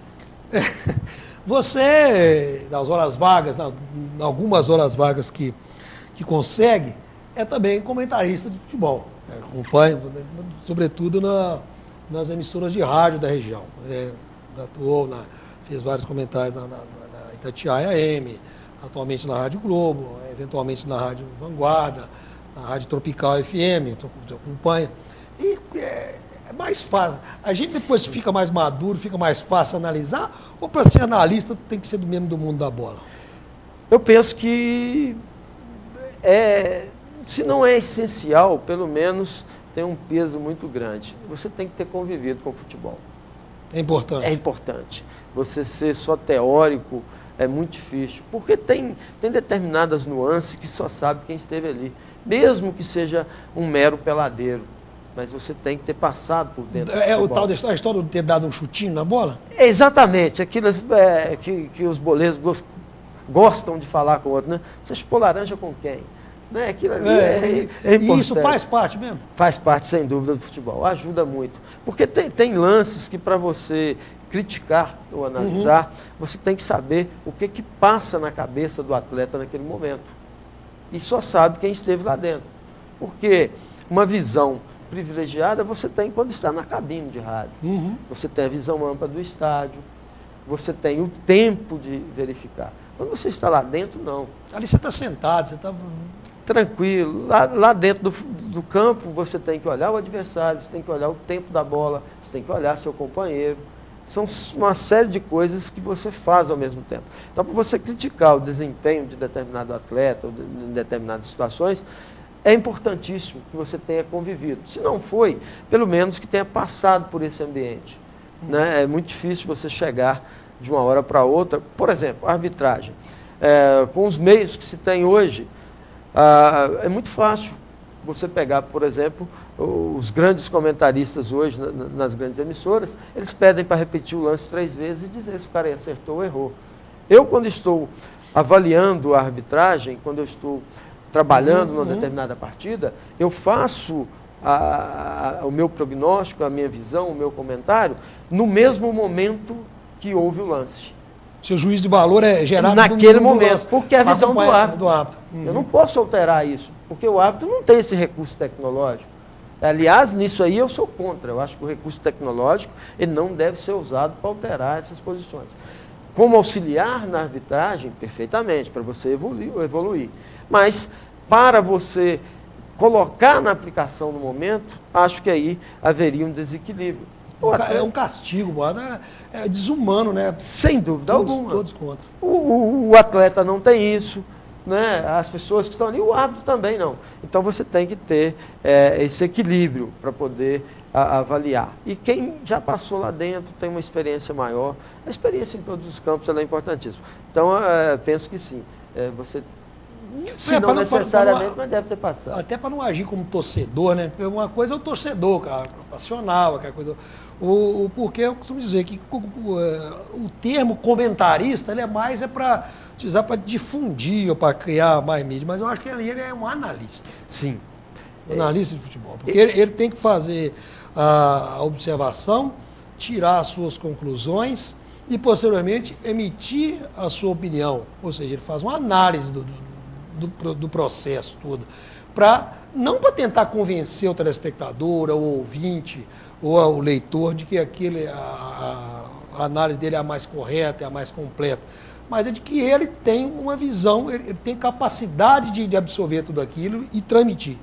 Você, nas horas vagas, algumas horas vagas que consegue, é também comentarista de futebol. Acompanha, sobretudo nas emissoras de rádio da região. Atuou, fez vários comentários na Itatiaia AM, atualmente na Rádio Globo, eventualmente na Rádio Vanguarda, na Rádio Tropical FM, acompanha. E é mais fácil. A gente depois fica mais maduro, fica mais fácil analisar, ou para ser analista tem que ser do mesmo do mundo da bola? Eu penso que se não é essencial, pelo menos tem um peso muito grande. Você tem que ter convivido com o futebol. É importante. É importante. Você ser só teórico é muito difícil, porque tem determinadas nuances que só sabe quem esteve ali, mesmo que seja um mero peladeiro. Mas você tem que ter passado por dentro. O tal da história de ter dado um chutinho na bola? É exatamente, aquilo que os boleiros gostam de falar com o outro, né? Você chupou laranja com quem? Né? Aquilo ali é importante. E isso faz parte mesmo? Faz parte, sem dúvida, do futebol. Ajuda muito. Porque tem lances que para você criticar ou analisar, você tem que saber o que passa na cabeça do atleta naquele momento. E só sabe quem esteve lá dentro. Porque uma visão privilegiada você tem quando está na cabine de rádio. Você tem a visão ampla do estádio, você tem o tempo de verificar. Quando você está lá dentro, não. Ali você está sentado, você está... Tranquilo. Lá dentro do campo, você tem que olhar o adversário, você tem que olhar o tempo da bola, você tem que olhar seu companheiro. São uma série de coisas que você faz ao mesmo tempo. Então, para você criticar o desempenho de determinado atleta, ou de determinadas situações, é importantíssimo que você tenha convivido. Se não foi, pelo menos que tenha passado por esse ambiente. Né? É muito difícil você chegar de uma hora para outra. Por exemplo, a arbitragem. Com os meios que se tem hoje, é muito fácil você pegar, por exemplo, os grandes comentaristas hoje nas grandes emissoras, eles pedem para repetir o lance 3 vezes e dizer se o cara acertou ou errou. Eu, quando estou avaliando a arbitragem, quando eu estou trabalhando numa determinada partida, eu faço o meu prognóstico, a minha visão, o meu comentário, no mesmo momento que houve o lance. Seu juízo de valor é gerado naquele momento, porque é a visão do árbitro. Do Eu não posso alterar isso, porque o árbitro não tem esse recurso tecnológico. Aliás, nisso aí eu sou contra. Eu acho que o recurso tecnológico ele não deve ser usado para alterar essas posições. Como auxiliar na arbitragem, perfeitamente, para você evoluir. Mas, para você colocar na aplicação no momento, acho que aí haveria um desequilíbrio. É um castigo, mano. É desumano, né? Sem dúvida alguma. Todos contra. O atleta não tem isso, né? As pessoas que estão ali, o árbitro também não. Então você tem que ter esse equilíbrio para poder avaliar. E quem já passou lá dentro tem uma experiência maior. A experiência em todos os campos ela é importantíssima. Então, penso que sim. Você... Se não necessariamente, mas deve ter passado. Até para não agir como torcedor, né? Uma coisa é o torcedor, cara, passional, aquela coisa. Porque eu costumo dizer que o termo comentarista ele é mais para utilizar para difundir ou para criar mais mídia, mas eu acho que ele é um analista. Sim. Analista de futebol. Porque ele tem que fazer a observação, tirar as suas conclusões e posteriormente emitir a sua opinião. Ou seja, ele faz uma análise do processo todo, não para tentar convencer o telespectador, ou o ouvinte, ou o leitor de que a análise dele é a mais correta, é a mais completa, mas é de que ele tem uma visão, ele tem capacidade de absorver tudo aquilo e transmitir.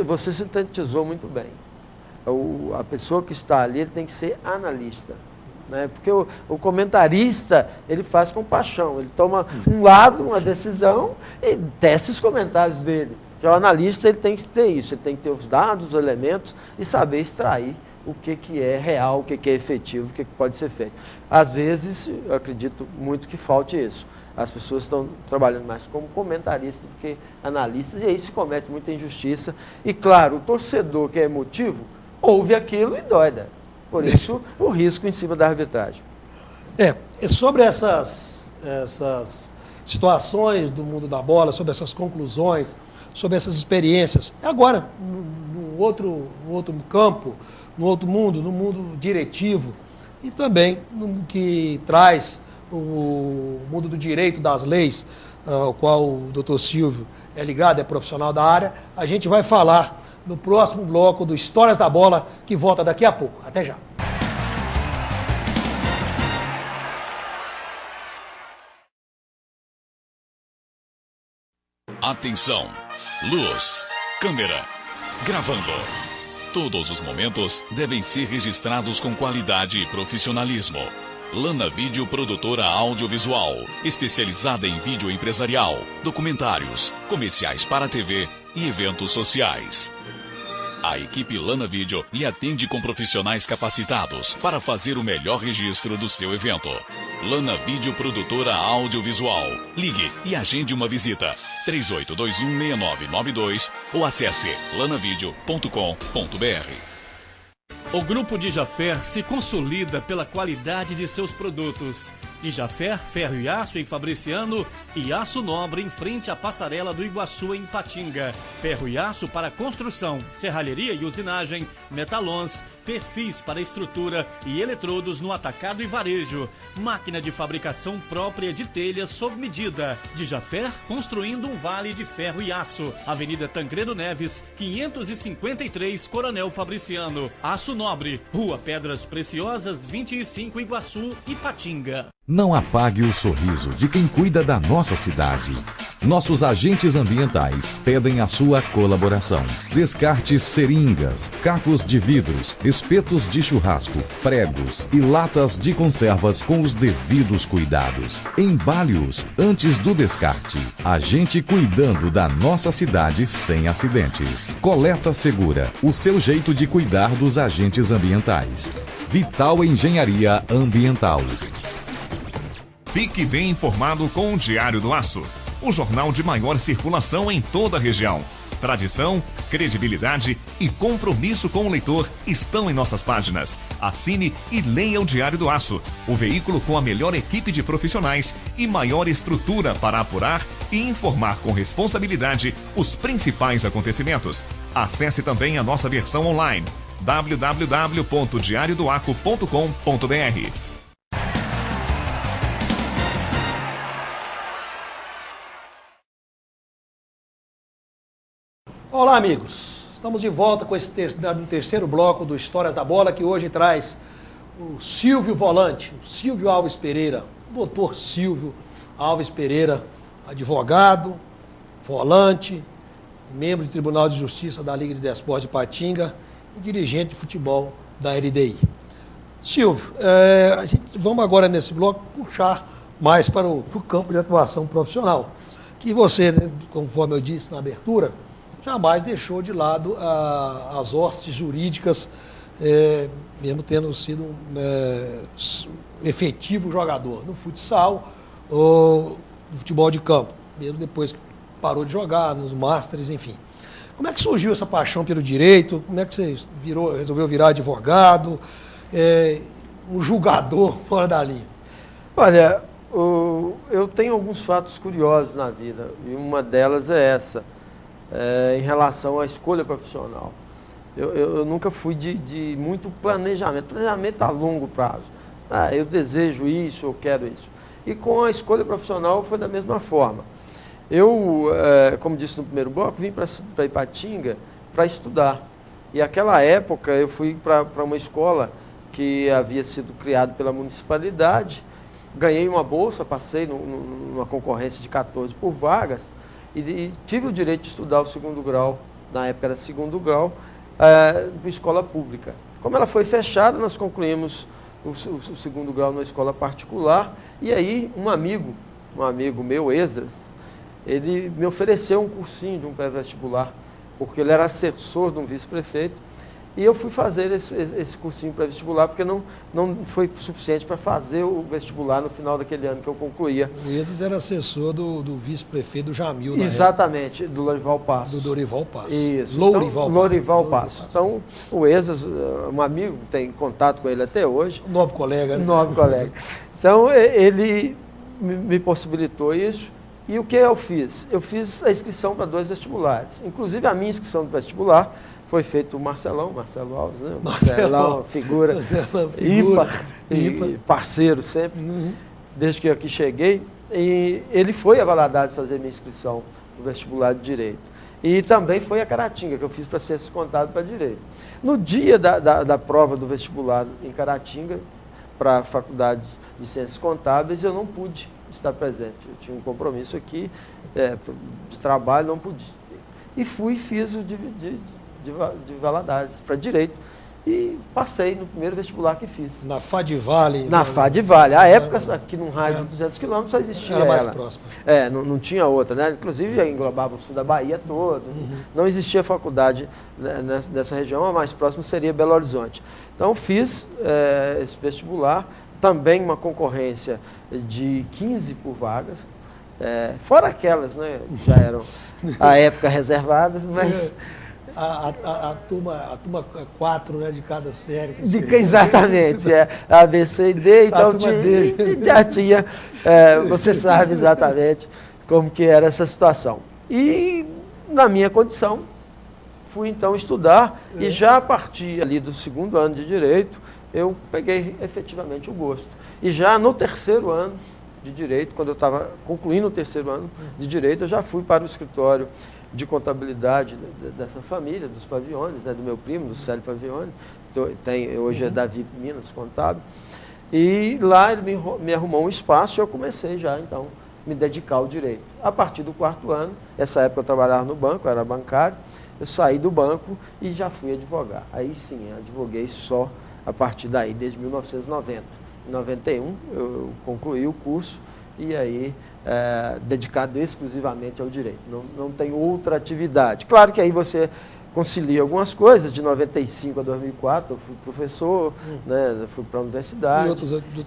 Você sintetizou muito bem. A pessoa que está ali ele tem que ser analista. né? Porque o comentarista, ele faz com paixão, ele toma um lado, uma decisão e tece os comentários dele. Já o analista, ele tem que ter isso, ele tem que ter os dados, os elementos e saber extrair o que é real, o que é efetivo, o que pode ser feito. Às vezes, eu acredito muito que falte isso. As pessoas estão trabalhando mais como comentaristas do que analistas, e aí se comete muita injustiça. E claro, o torcedor que é emotivo, ouve aquilo e dói, né? Por isso, o risco em cima da arbitragem. Sobre essas situações do mundo da bola, sobre essas conclusões, sobre essas experiências, agora, no outro campo, no outro mundo, no mundo diretivo, e também no que traz o mundo do direito, das leis, ao qual o Dr. Silvio é ligado, é profissional da área, a gente vai falar no próximo bloco do Histórias da Bola, que volta daqui a pouco. Até já. Atenção, luz, câmera, gravando. Todos os momentos devem ser registrados com qualidade e profissionalismo. Lana Vídeo Produtora Audiovisual, especializada em vídeo empresarial, documentários, comerciais para TV e eventos sociais. A equipe Lana Vídeo lhe atende com profissionais capacitados para fazer o melhor registro do seu evento. Lana Vídeo Produtora Audiovisual. Ligue e agende uma visita. 38216992 ou acesse lanavideo.com.br. O Grupo de Jaffer se consolida pela qualidade de seus produtos. De Jaffer, ferro e aço em Fabriciano e aço nobre em frente à passarela do Iguaçu em Patinga. Ferro e aço para construção, serralheria e usinagem, metalons, perfis para estrutura e eletrodos no atacado e varejo. Máquina de fabricação própria de telhas sob medida. De Jaffer, construindo um vale de ferro e aço. Avenida Tancredo Neves, 553, Coronel Fabriciano. Aço Nobre, Rua Pedras Preciosas, 25, Iguaçu e Patinga. Não apague o sorriso de quem cuida da nossa cidade. Nossos agentes ambientais pedem a sua colaboração. Descarte seringas, cacos de vidros, espetos de churrasco, pregos e latas de conservas com os devidos cuidados. Embale-os antes do descarte. A gente cuidando da nossa cidade sem acidentes. Coleta Segura, o seu jeito de cuidar dos agentes ambientais. Vital Engenharia Ambiental. Fique bem informado com o Diário do Aço, o jornal de maior circulação em toda a região. Tradição, credibilidade e compromisso com o leitor estão em nossas páginas. Assine e leia o Diário do Aço, o veículo com a melhor equipe de profissionais e maior estrutura para apurar e informar com responsabilidade os principais acontecimentos. Acesse também a nossa versão online, www.diariodoaco.com.br. Olá, amigos. Estamos de volta com esse terceiro bloco do Histórias da Bola, que hoje traz o Silvio Volante, o Silvio Alves Pereira, o doutor Silvio Alves Pereira, advogado, volante, membro do Tribunal de Justiça da Liga de Desportos de Patinga e dirigente de futebol da LDI. Silvio, vamos agora nesse bloco puxar mais para o campo de atuação profissional, que você, conforme eu disse na abertura, jamais deixou de lado as hostes jurídicas, mesmo tendo sido efetivo jogador no futsal ou no futebol de campo, mesmo depois que parou de jogar, nos Masters, enfim. Como é que surgiu essa paixão pelo direito? Como é que você resolveu virar advogado, um julgador fora da linha? Olha, eu tenho alguns fatos curiosos na vida, e uma delas é essa. Em relação à escolha profissional. Eu nunca fui de muito planejamento a longo prazo. Eu desejo isso, eu quero isso. E com a escolha profissional foi da mesma forma. Eu, como disse no primeiro bloco, vim para Ipatinga para estudar. E naquela época eu fui para uma escola que havia sido criada pela municipalidade, ganhei uma bolsa, passei numa concorrência de 14 por vagas, e tive o direito de estudar o segundo grau, na época era segundo grau, de escola pública. Como ela foi fechada, nós concluímos o segundo grau numa escola particular, e aí um amigo meu, Esdras, ele me ofereceu um cursinho de um pré-vestibular, porque ele era assessor de um vice-prefeito, e eu fui fazer esse cursinho pré-vestibular, porque não foi suficiente para fazer o vestibular no final daquele ano que eu concluía. O Esdras era assessor do vice-prefeito do Jamil, na Exatamente, do Lorival Passos. Do Dorival Passos. Isso. Lorival Passos. Então, o Esdras, um amigo, tem contato com ele até hoje. Nobre colega, né? Nobre colega. Então, ele me possibilitou isso. E o que eu fiz? Eu fiz a inscrição para 2 vestibulares. Inclusive, a minha inscrição do vestibular foi feito o Marcelo Alves, né? Marcelão, figura ímpar e parceiro sempre, desde que eu aqui cheguei. E ele foi a Valadares fazer minha inscrição no vestibular de Direito. E também foi a Caratinga, que eu fiz para Ciências Contábeis para Direito. No dia da prova do vestibular em Caratinga, para a Faculdade de Ciências Contábeis, eu não pude estar presente. Eu tinha um compromisso aqui de trabalho, não pude. E fiz o de Valadares para Direito e passei no primeiro vestibular que fiz. Na Fadivale? Na Fadivale. À época, aqui num raio de 200 quilômetros, só existia era mais ela. Próxima. Não tinha outra, né? Inclusive, englobava o sul da Bahia todo. Não existia faculdade, né, nessa região, a mais próxima seria Belo Horizonte. Então, fiz esse vestibular, também uma concorrência de 15 por vagas, fora aquelas, né, que já eram à época reservadas, mas... A turma 4, né, de cada série. Exatamente, A, B, C e D, então já tinha, você sabe exatamente como que era essa situação. E na minha condição, fui então estudar e já a partir ali do segundo ano de Direito, eu peguei efetivamente o gosto. E já no terceiro ano de Direito, quando eu estava concluindo o terceiro ano de Direito, eu já fui para o escritório de contabilidade dessa família, dos Paviones, né, do meu primo, do Célio Pavione, hoje é Davi Minas, contábil, e lá ele me arrumou um espaço e eu comecei já, então, me dedicar ao direito. A partir do 4º ano, essa época eu trabalhava no banco, eu era bancário, eu saí do banco e já fui advogar. Aí sim, eu advoguei só a partir daí, desde 1990. Em 91 eu concluí o curso e aí dedicado exclusivamente ao direito. Não tem outra atividade. Claro que aí você concilia algumas coisas. De 95 a 2004 eu fui professor, né, fui para a universidade.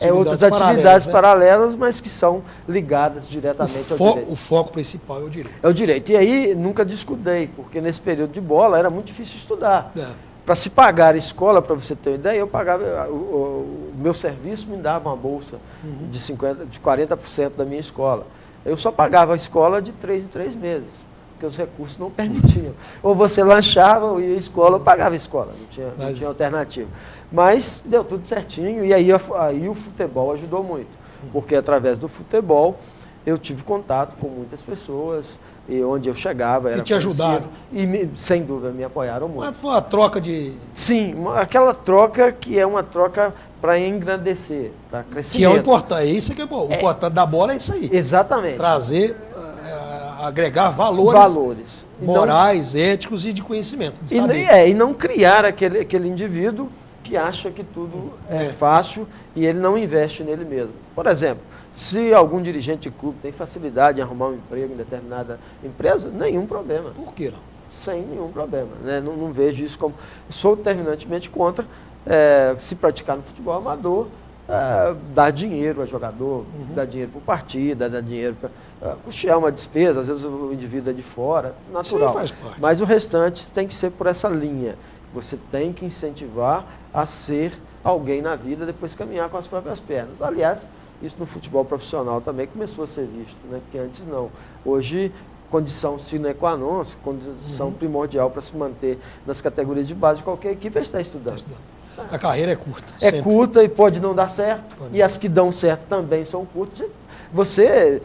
E outras atividades paralelas, mas que são ligadas diretamente ao direito. O foco principal é o direito. É o direito. E aí nunca descuidei, porque nesse período de bola era muito difícil estudar. Para se pagar a escola, para você ter uma ideia, eu pagava, o meu serviço me dava uma bolsa de 40% da minha escola. Eu só pagava a escola de 3 em 3 meses, porque os recursos não permitiam. Ou você lanchava, ou ia à escola, ou pagava a escola, não tinha alternativa. Mas deu tudo certinho, e aí o futebol ajudou muito, porque através do futebol eu tive contato com muitas pessoas, e onde eu chegava era... E te ajudaram? E, sem dúvida, me apoiaram muito. Mas foi uma troca de... Sim, aquela troca que é uma troca para engrandecer, para crescimento. Que é o importante, é isso que é bom. O importante da bola é isso aí. Exatamente. Trazer, agregar valores morais, éticos e de conhecimento. De e não criar aquele indivíduo que acha que tudo é fácil e ele não investe nele mesmo. Por exemplo, se algum dirigente de clube tem facilidade em arrumar um emprego em determinada empresa, nenhum problema. Por que não? Sem nenhum problema. Né? Não vejo isso como... Sou terminantemente contra se praticar no futebol amador, dar dinheiro a jogador, dar dinheiro para partida, dar dinheiro para custear uma despesa, às vezes o indivíduo é de fora, natural. Sim, faz parte. Mas o restante tem que ser por essa linha. Você tem que incentivar a ser alguém na vida, depois caminhar com as próprias pernas. Aliás, isso no futebol profissional também começou a ser visto, né? Porque antes não. Hoje, condição sine qua non, condição primordial para se manter nas categorias de base de qualquer equipe é estar estudando. A carreira é curta. É curta e pode não dar certo. E as que dão certo também são curtas. Você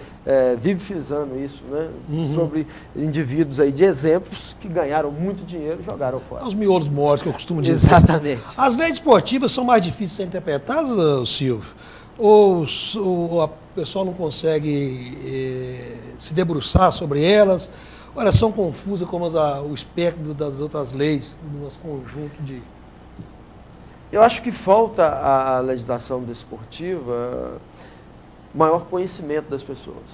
vive frisando isso, né? Sobre indivíduos aí de exemplos que ganharam muito dinheiro e jogaram fora. Os miolos mortos que eu costumo dizer. Exatamente. As leis esportivas são mais difíceis de ser interpretadas, Silvio? Ou o pessoal não consegue se debruçar sobre elas? Ou elas são confusas como o espectro das outras leis, no nosso conjunto de... Eu acho que falta à legislação desportiva maior conhecimento das pessoas.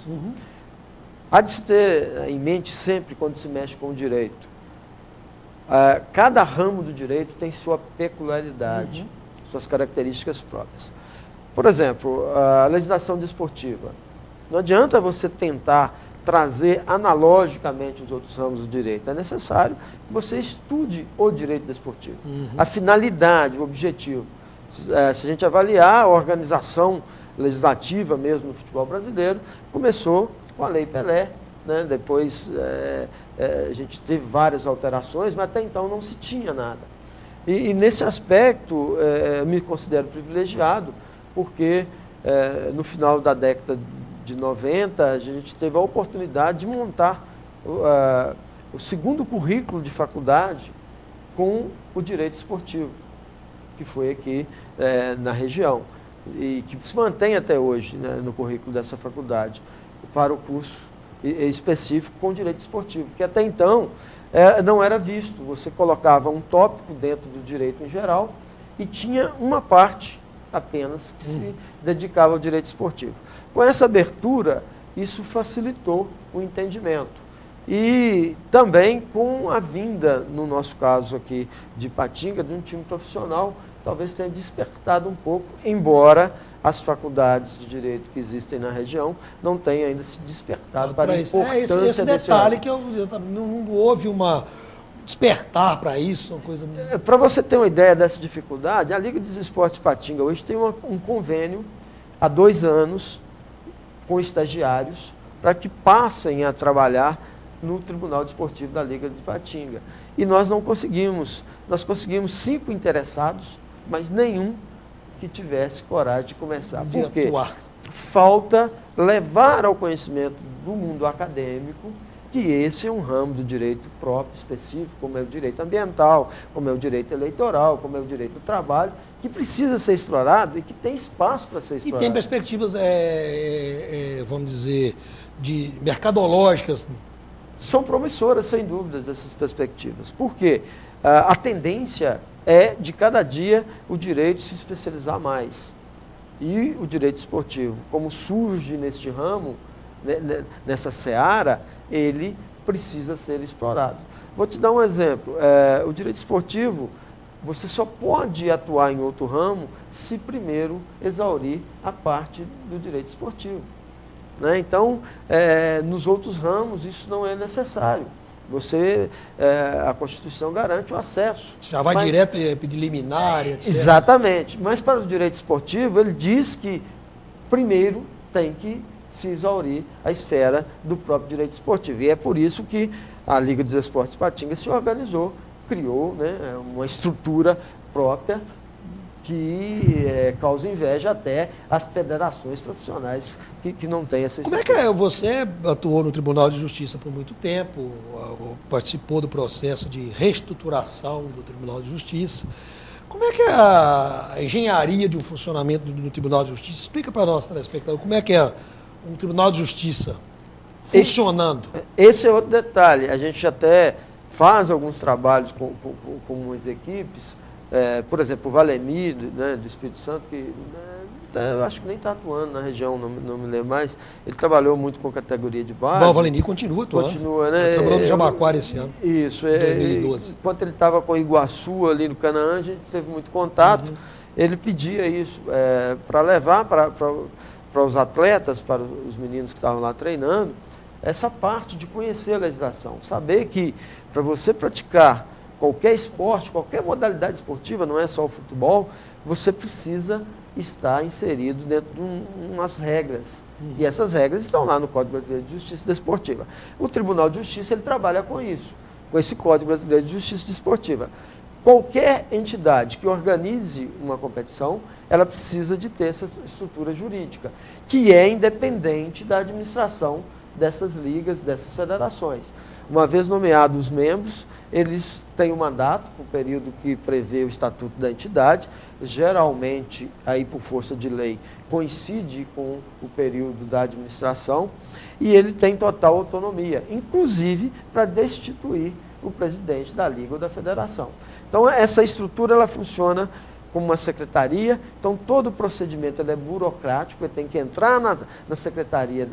Há de se ter em mente sempre quando se mexe com o direito. Cada ramo do direito tem sua peculiaridade, suas características próprias. Por exemplo, a legislação desportiva. Não adianta você tentar trazer analogicamente os outros ramos do direito. É necessário que você estude o direito desportivo. A finalidade, o objetivo. Se a gente avaliar a organização legislativa mesmo no futebol brasileiro, começou com a Lei Pelé, né? Depois a gente teve várias alterações, mas até então não se tinha nada. E nesse aspecto, me considero privilegiado, porque no final da década de 90, a gente teve a oportunidade de montar o segundo currículo de faculdade com o direito esportivo, que foi aqui na região, e que se mantém até hoje, né, no currículo dessa faculdade, para o curso específico com direito esportivo, que até então não era visto. Você colocava um tópico dentro do direito em geral e tinha uma parte apenas que se dedicava ao direito esportivo. Com essa abertura, isso facilitou o entendimento. E também com a vinda, no nosso caso aqui de Ipatinga, de um time profissional, talvez tenha despertado um pouco, embora as faculdades de direito que existem na região não tenham ainda se despertado para a importância esse detalhe que não houve uma despertar para isso, uma coisa... Para você ter uma ideia dessa dificuldade, a Liga dos Esportes de Ipatinga hoje tem um convênio há 2 anos com estagiários para que passem a trabalhar no Tribunal Desportivo da Liga de Ipatinga. E nós conseguimos 5 interessados, mas nenhum que tivesse coragem de começar. Por quê? Falta levar ao conhecimento do mundo acadêmico que esse é um ramo do direito próprio, específico, como é o direito ambiental, como é o direito eleitoral, como é o direito do trabalho, que precisa ser explorado e que tem espaço para ser explorado. E tem perspectivas, vamos dizer, de mercadológicas. São promissoras, sem dúvidas, essas perspectivas. Por quê? A tendência é, de cada dia, o direito se especializar mais. E o direito esportivo, como surge neste ramo, nessa seara, ele precisa ser explorado. Vou te dar um exemplo. O direito esportivo, você só pode atuar em outro ramo se primeiro exaurir a parte do direito esportivo. Né? Então, nos outros ramos, isso não é necessário. A Constituição garante o acesso. Já vai direto pedir liminar, etc. Exatamente. Mas para o direito esportivo, ele diz que primeiro tem que se exaurir a esfera do próprio direito esportivo. E é por isso que a Liga dos Esportes de Ipatinga se organizou, criou, né, uma estrutura própria que causa inveja até às federações profissionais que não têm essa estrutura. Como é que você atuou no Tribunal de Justiça por muito tempo, participou do processo de reestruturação do Tribunal de Justiça? Como é que é a engenharia de um funcionamento do Tribunal de Justiça? Explica para nós, telespectador, como é que é um Tribunal de Justiça funcionando. Esse é outro detalhe. A gente até faz alguns trabalhos com as equipes. Por exemplo, o Valemir, né, do Espírito Santo, que eu acho que nem está atuando na região, não me lembro mais. Ele trabalhou muito com categoria de base. O Valemir continua atuando. Continua, né? Ele trabalhou no Jabaquara esse ano. Isso. 2012. Enquanto ele estava com o Iguaçu ali no Canaã, a gente teve muito contato. Ele pedia isso para levar para os atletas, para os meninos que estavam lá treinando, essa parte de conhecer a legislação. Saber que para você praticar qualquer esporte, qualquer modalidade esportiva, não é só o futebol, você precisa estar inserido dentro de umas regras. E essas regras estão lá no Código Brasileiro de Justiça Desportiva. O Tribunal de Justiça ele trabalha com isso, com esse Código Brasileiro de Justiça Desportiva. Qualquer entidade que organize uma competição, ela precisa de ter essa estrutura jurídica, que é independente da administração dessas ligas, dessas federações. Uma vez nomeados os membros, eles têm um mandato, o período que prevê o estatuto da entidade, geralmente, aí por força de lei, coincide com o período da administração, e ele tem total autonomia, inclusive para destituir o presidente da liga ou da federação. Então, essa estrutura ela funciona como uma secretaria, então todo o procedimento ele é burocrático, ele tem que entrar na secretaria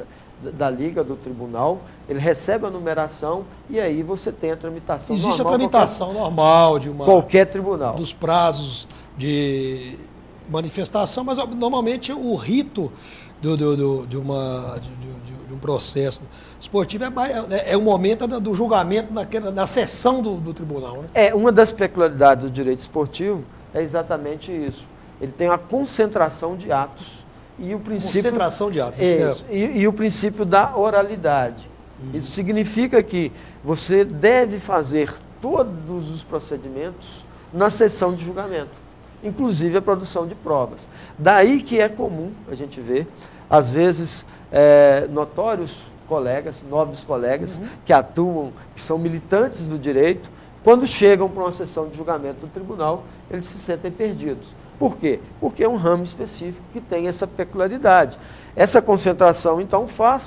da Liga, do tribunal, ele recebe a numeração e aí você tem a tramitação normal. Existe a tramitação normal de qualquer tribunal. Dos prazos de manifestação, mas normalmente o rito de um processo esportivo é o momento do julgamento na sessão do tribunal. Né? Uma das peculiaridades do direito esportivo é exatamente isso. Ele tem a concentração de atos e o princípio... Concentração de atos. E o princípio da oralidade. Isso significa que você deve fazer todos os procedimentos na sessão de julgamento, inclusive a produção de provas. Daí que é comum a gente ver, às vezes, notórios colegas, nobres colegas, que atuam, que são militantes do direito, quando chegam para uma sessão de julgamento do tribunal, eles se sentem perdidos. Por quê? Porque é um ramo específico que tem essa peculiaridade. Essa concentração, então, faz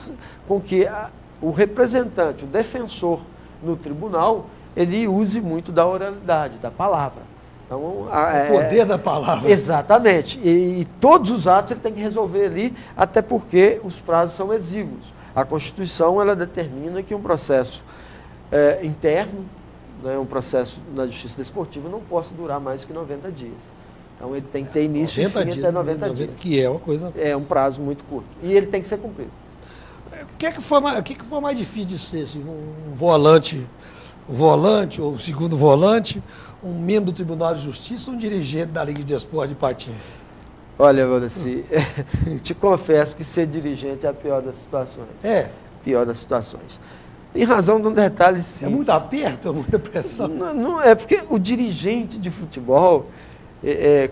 com que o representante, o defensor no tribunal, ele use muito da oralidade, da palavra. Então, o poder da palavra. Exatamente. E todos os atos ele tem que resolver ali, até porque os prazos são exíguos. A Constituição ela determina que um processo interno, né, um processo na Justiça Desportiva, não possa durar mais que 90 dias. Então ele tem que ter início e fim até 90 dias. Que é uma coisa... É um prazo muito curto. E ele tem que ser cumprido. O que foi mais difícil de ser? Assim, um volante ou um segundo volante, um membro do Tribunal de Justiça ou um dirigente da Liga de Esporte de Ipatinga? Olha, Valdeci, te confesso que ser dirigente é a pior das situações. Pior das situações. Em razão de um detalhe simples. É muito aperto, muita pressão? Não é porque o dirigente de futebol,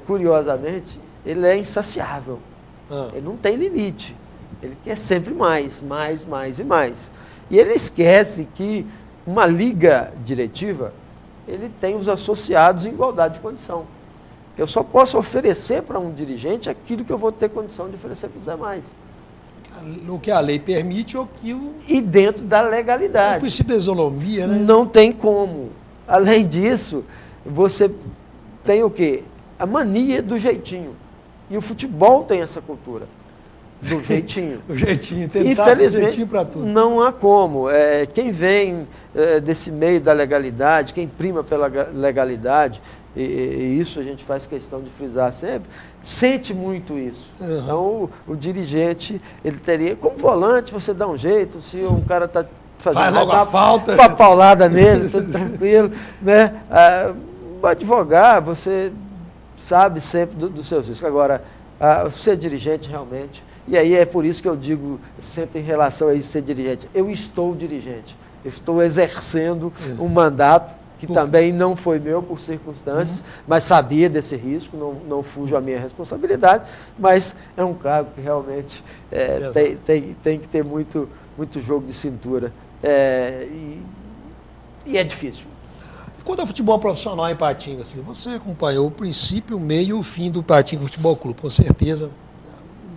curiosamente, ele é insaciável. Ele não tem limite. Ele quer sempre mais e mais. E ele esquece que uma liga diretiva, ele tem os associados em igualdade de condição. Eu só posso oferecer para um dirigente aquilo que eu vou ter condição de oferecer para os demais. O que a lei permite ou que E dentro da legalidade. O princípio da isonomia, né? Não tem como. Além disso, você tem o quê? A mania do jeitinho. E o futebol tem essa cultura. Do jeitinho. O jeitinho, tentar ser jeitinho para tudo. Não há como. Quem vem desse meio da legalidade, quem prima pela legalidade, e isso a gente faz questão de frisar sempre, sente muito isso. Então o dirigente, ele teria, como volante, você dá um jeito, se um cara está fazendo a falta, uma paulada nele, tudo tranquilo, né? O advogado, você sabe sempre dos seus riscos. Agora, ser dirigente realmente, e aí é por isso que eu digo sempre em relação a isso, ser dirigente, eu estou dirigente, eu estou exercendo um mandato que também não foi meu por circunstâncias, mas sabia desse risco, não fujo à minha responsabilidade, mas é um cargo que realmente tem que ter muito jogo de cintura. E é difícil. Quando é futebol profissional em Ipatinga, assim, você acompanhou o princípio, o meio e o fim do Ipatinga Futebol Clube, com certeza,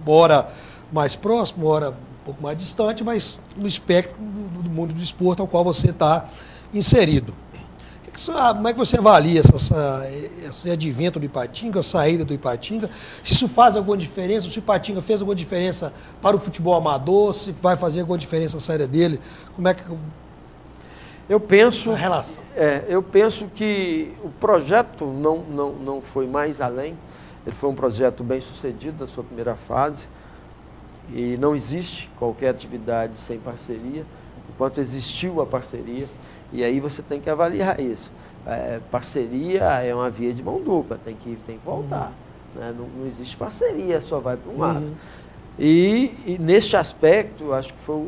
ora mais próximo, ora um pouco mais distante, mas no espectro do mundo do esporte ao qual você está inserido. Como é que você avalia esse advento do Ipatinga, a saída do Ipatinga? Se isso faz alguma diferença, se o Ipatinga fez alguma diferença para o futebol amador, se vai fazer alguma diferença a saída dele? Como é que... Eu penso, a relação. Eu penso que o projeto não foi mais além. Ele foi um projeto bem sucedido na sua primeira fase. E não existe qualquer atividade sem parceria. Enquanto existiu a parceria, e aí você tem que avaliar isso. Parceria é uma via de mão dupla, tem que voltar. Né? Não existe parceria, só vai para um lado. E neste aspecto, acho que foi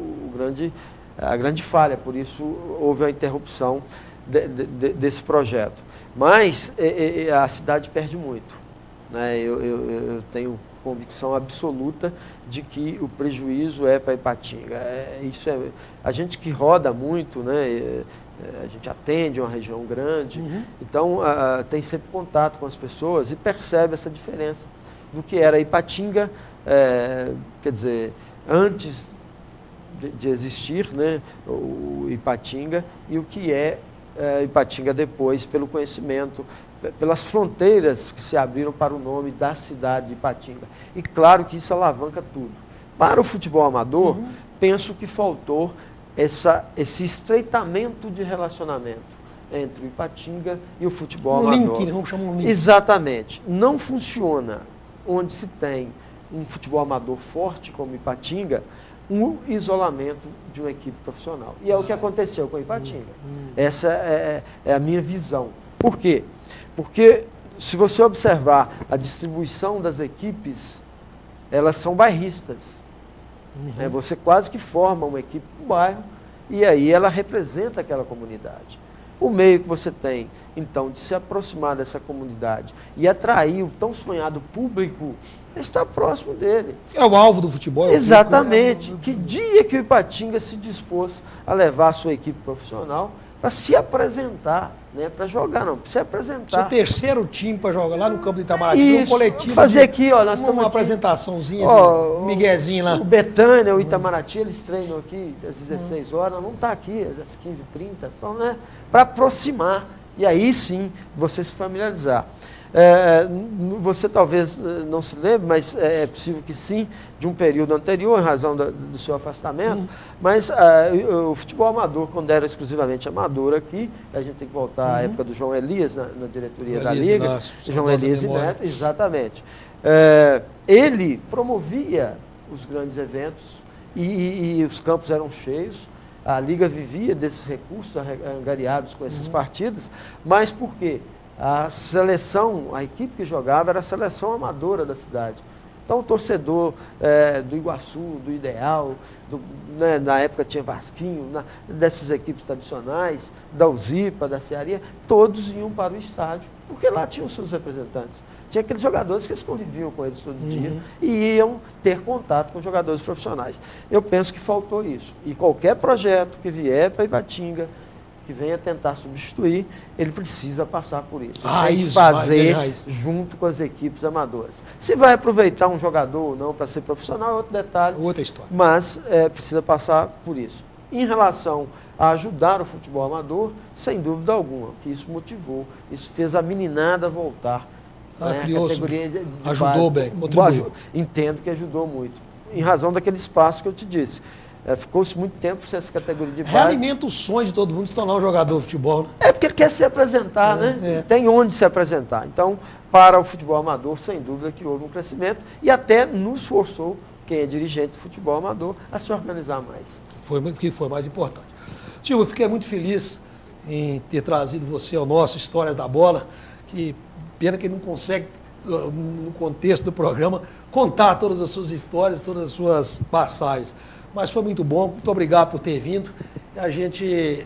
a grande falha, por isso houve a interrupção desse projeto. Mas a cidade perde muito. Né? Eu tenho convicção absoluta de que o prejuízo é para Ipatinga. A gente que roda muito, né? A gente atende uma região grande, então tem sempre contato com as pessoas e percebe essa diferença do que era Ipatinga, quer dizer, antes de existir, né, o Ipatinga, e o que é Ipatinga depois, pelo conhecimento, pelas fronteiras que se abriram para o nome da cidade de Ipatinga. E claro que isso alavanca tudo. Para o futebol amador, penso que faltou esse estreitamento de relacionamento entre o Ipatinga e o futebol amador. Link, vamos chamar um link. Exatamente. Não funciona onde se tem um futebol amador forte como Ipatinga, um isolamento de uma equipe profissional. E é o que aconteceu com a Ipatinga. Essa é a minha visão. Por quê? Porque se você observar a distribuição das equipes, elas são bairristas. Você quase que forma uma equipe no bairro e aí ela representa aquela comunidade. O meio que você tem, então, de se aproximar dessa comunidade e atrair o tão sonhado público, está próximo dele. É o alvo do futebol. Exatamente. Que dia que o Ipatinga se dispôs a levar a sua equipe profissional para se apresentar, né? Para jogar não, para se apresentar. Seu terceiro time para jogar lá no campo do Itamaraty, no coletivo. Fazer aqui, ó, nós estamos uma aqui, apresentaçãozinha, ó, de Miguezinho lá. O Betânia, o Itamaraty, eles treinam aqui às 16 horas, não está aqui às 15h30, então, né? Para aproximar e aí sim você se familiarizar. Você talvez não se lembre, mas é possível que sim, de um período anterior, em razão do seu afastamento, mas o futebol amador, quando era exclusivamente amador aqui, a gente tem que voltar à época do João Elias, na diretoria da Liga, João Elias e Neto, exatamente. Ele promovia os grandes eventos e os campos eram cheios. A Liga vivia desses recursos angariados com essas partidas, mas por quê? A seleção, a equipe que jogava era a seleção amadora da cidade. Então o torcedor do Iguaçu, do Ideal, né, na época tinha Vasquinho, dessas equipes tradicionais, da Uzipa, da Cearia, todos iam para o estádio, porque lá tinham seus representantes. Tinha aqueles jogadores que eles conviviam com eles todo dia e iam ter contato com jogadores profissionais. Eu penso que faltou isso. E qualquer projeto que vier para Ipatinga, que venha tentar substituir, ele precisa passar por isso. Tem que fazer junto com as equipes amadoras. Se vai aproveitar um jogador ou não para ser profissional é outro detalhe. Outra história. Mas precisa passar por isso. Em relação a ajudar o futebol amador, sem dúvida alguma, que isso motivou, isso fez a meninada voltar. A categoria de ajudou base. bem, entendo que ajudou muito. Em razão daquele espaço que eu te disse. Ficou-se muito tempo sem essa categoria de base. Realimenta o sonho de todo mundo se tornar um jogador de futebol, né? É porque ele quer se apresentar, né? Tem onde se apresentar. Então, para o futebol amador, sem dúvida que houve um crescimento e até nos forçou, quem é dirigente de futebol amador, a se organizar mais. Que foi mais importante. Tio, eu fiquei muito feliz em ter trazido você ao nosso Histórias da Bola, que pena que ele não consegue, no contexto do programa, contar todas as suas histórias, todas as suas passagens. Mas foi muito bom, muito obrigado por ter vindo. A gente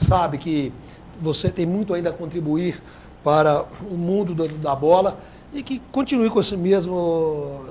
sabe que você tem muito ainda a contribuir para o mundo da bola e que continue com esse mesmo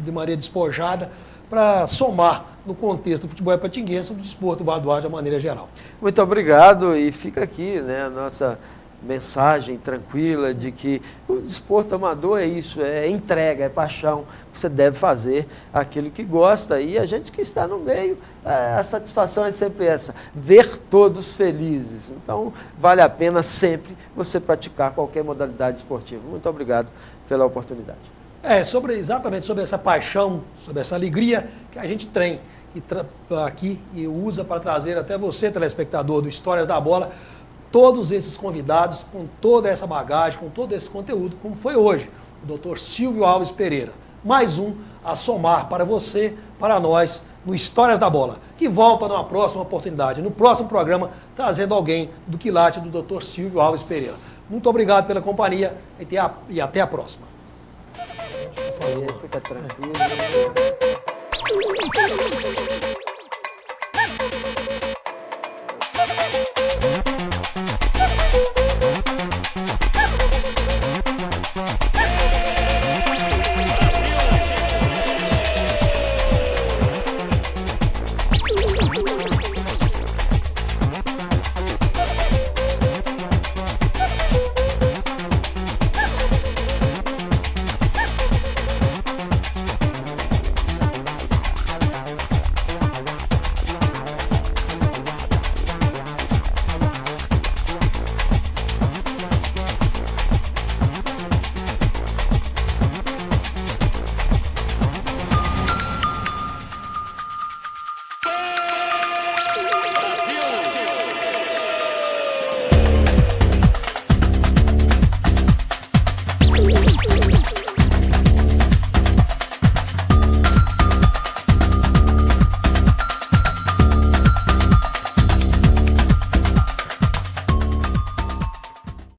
de maneira despojada para somar no contexto do futebol ipatinguense, do desporto do Vale do Aço de maneira geral. Muito obrigado e fica aqui, né, a nossa mensagem tranquila de que o desporto amador é isso, é entrega, é paixão. Você deve fazer aquilo que gosta e a gente que está no meio, a satisfação é sempre essa, ver todos felizes. Então, vale a pena sempre você praticar qualquer modalidade esportiva. Muito obrigado pela oportunidade. Exatamente sobre essa paixão, sobre essa alegria que a gente tem aqui e usa para trazer até você, telespectador do Histórias da Bola, todos esses convidados com toda essa bagagem, com todo esse conteúdo, como foi hoje, o Dr. Silvio Alves Pereira. Mais um a somar para você, para nós, no Histórias da Bola, que volta numa próxima oportunidade, no próximo programa, trazendo alguém do quilate do Dr. Silvio Alves Pereira. Muito obrigado pela companhia e até a próxima. Fica tranquilo.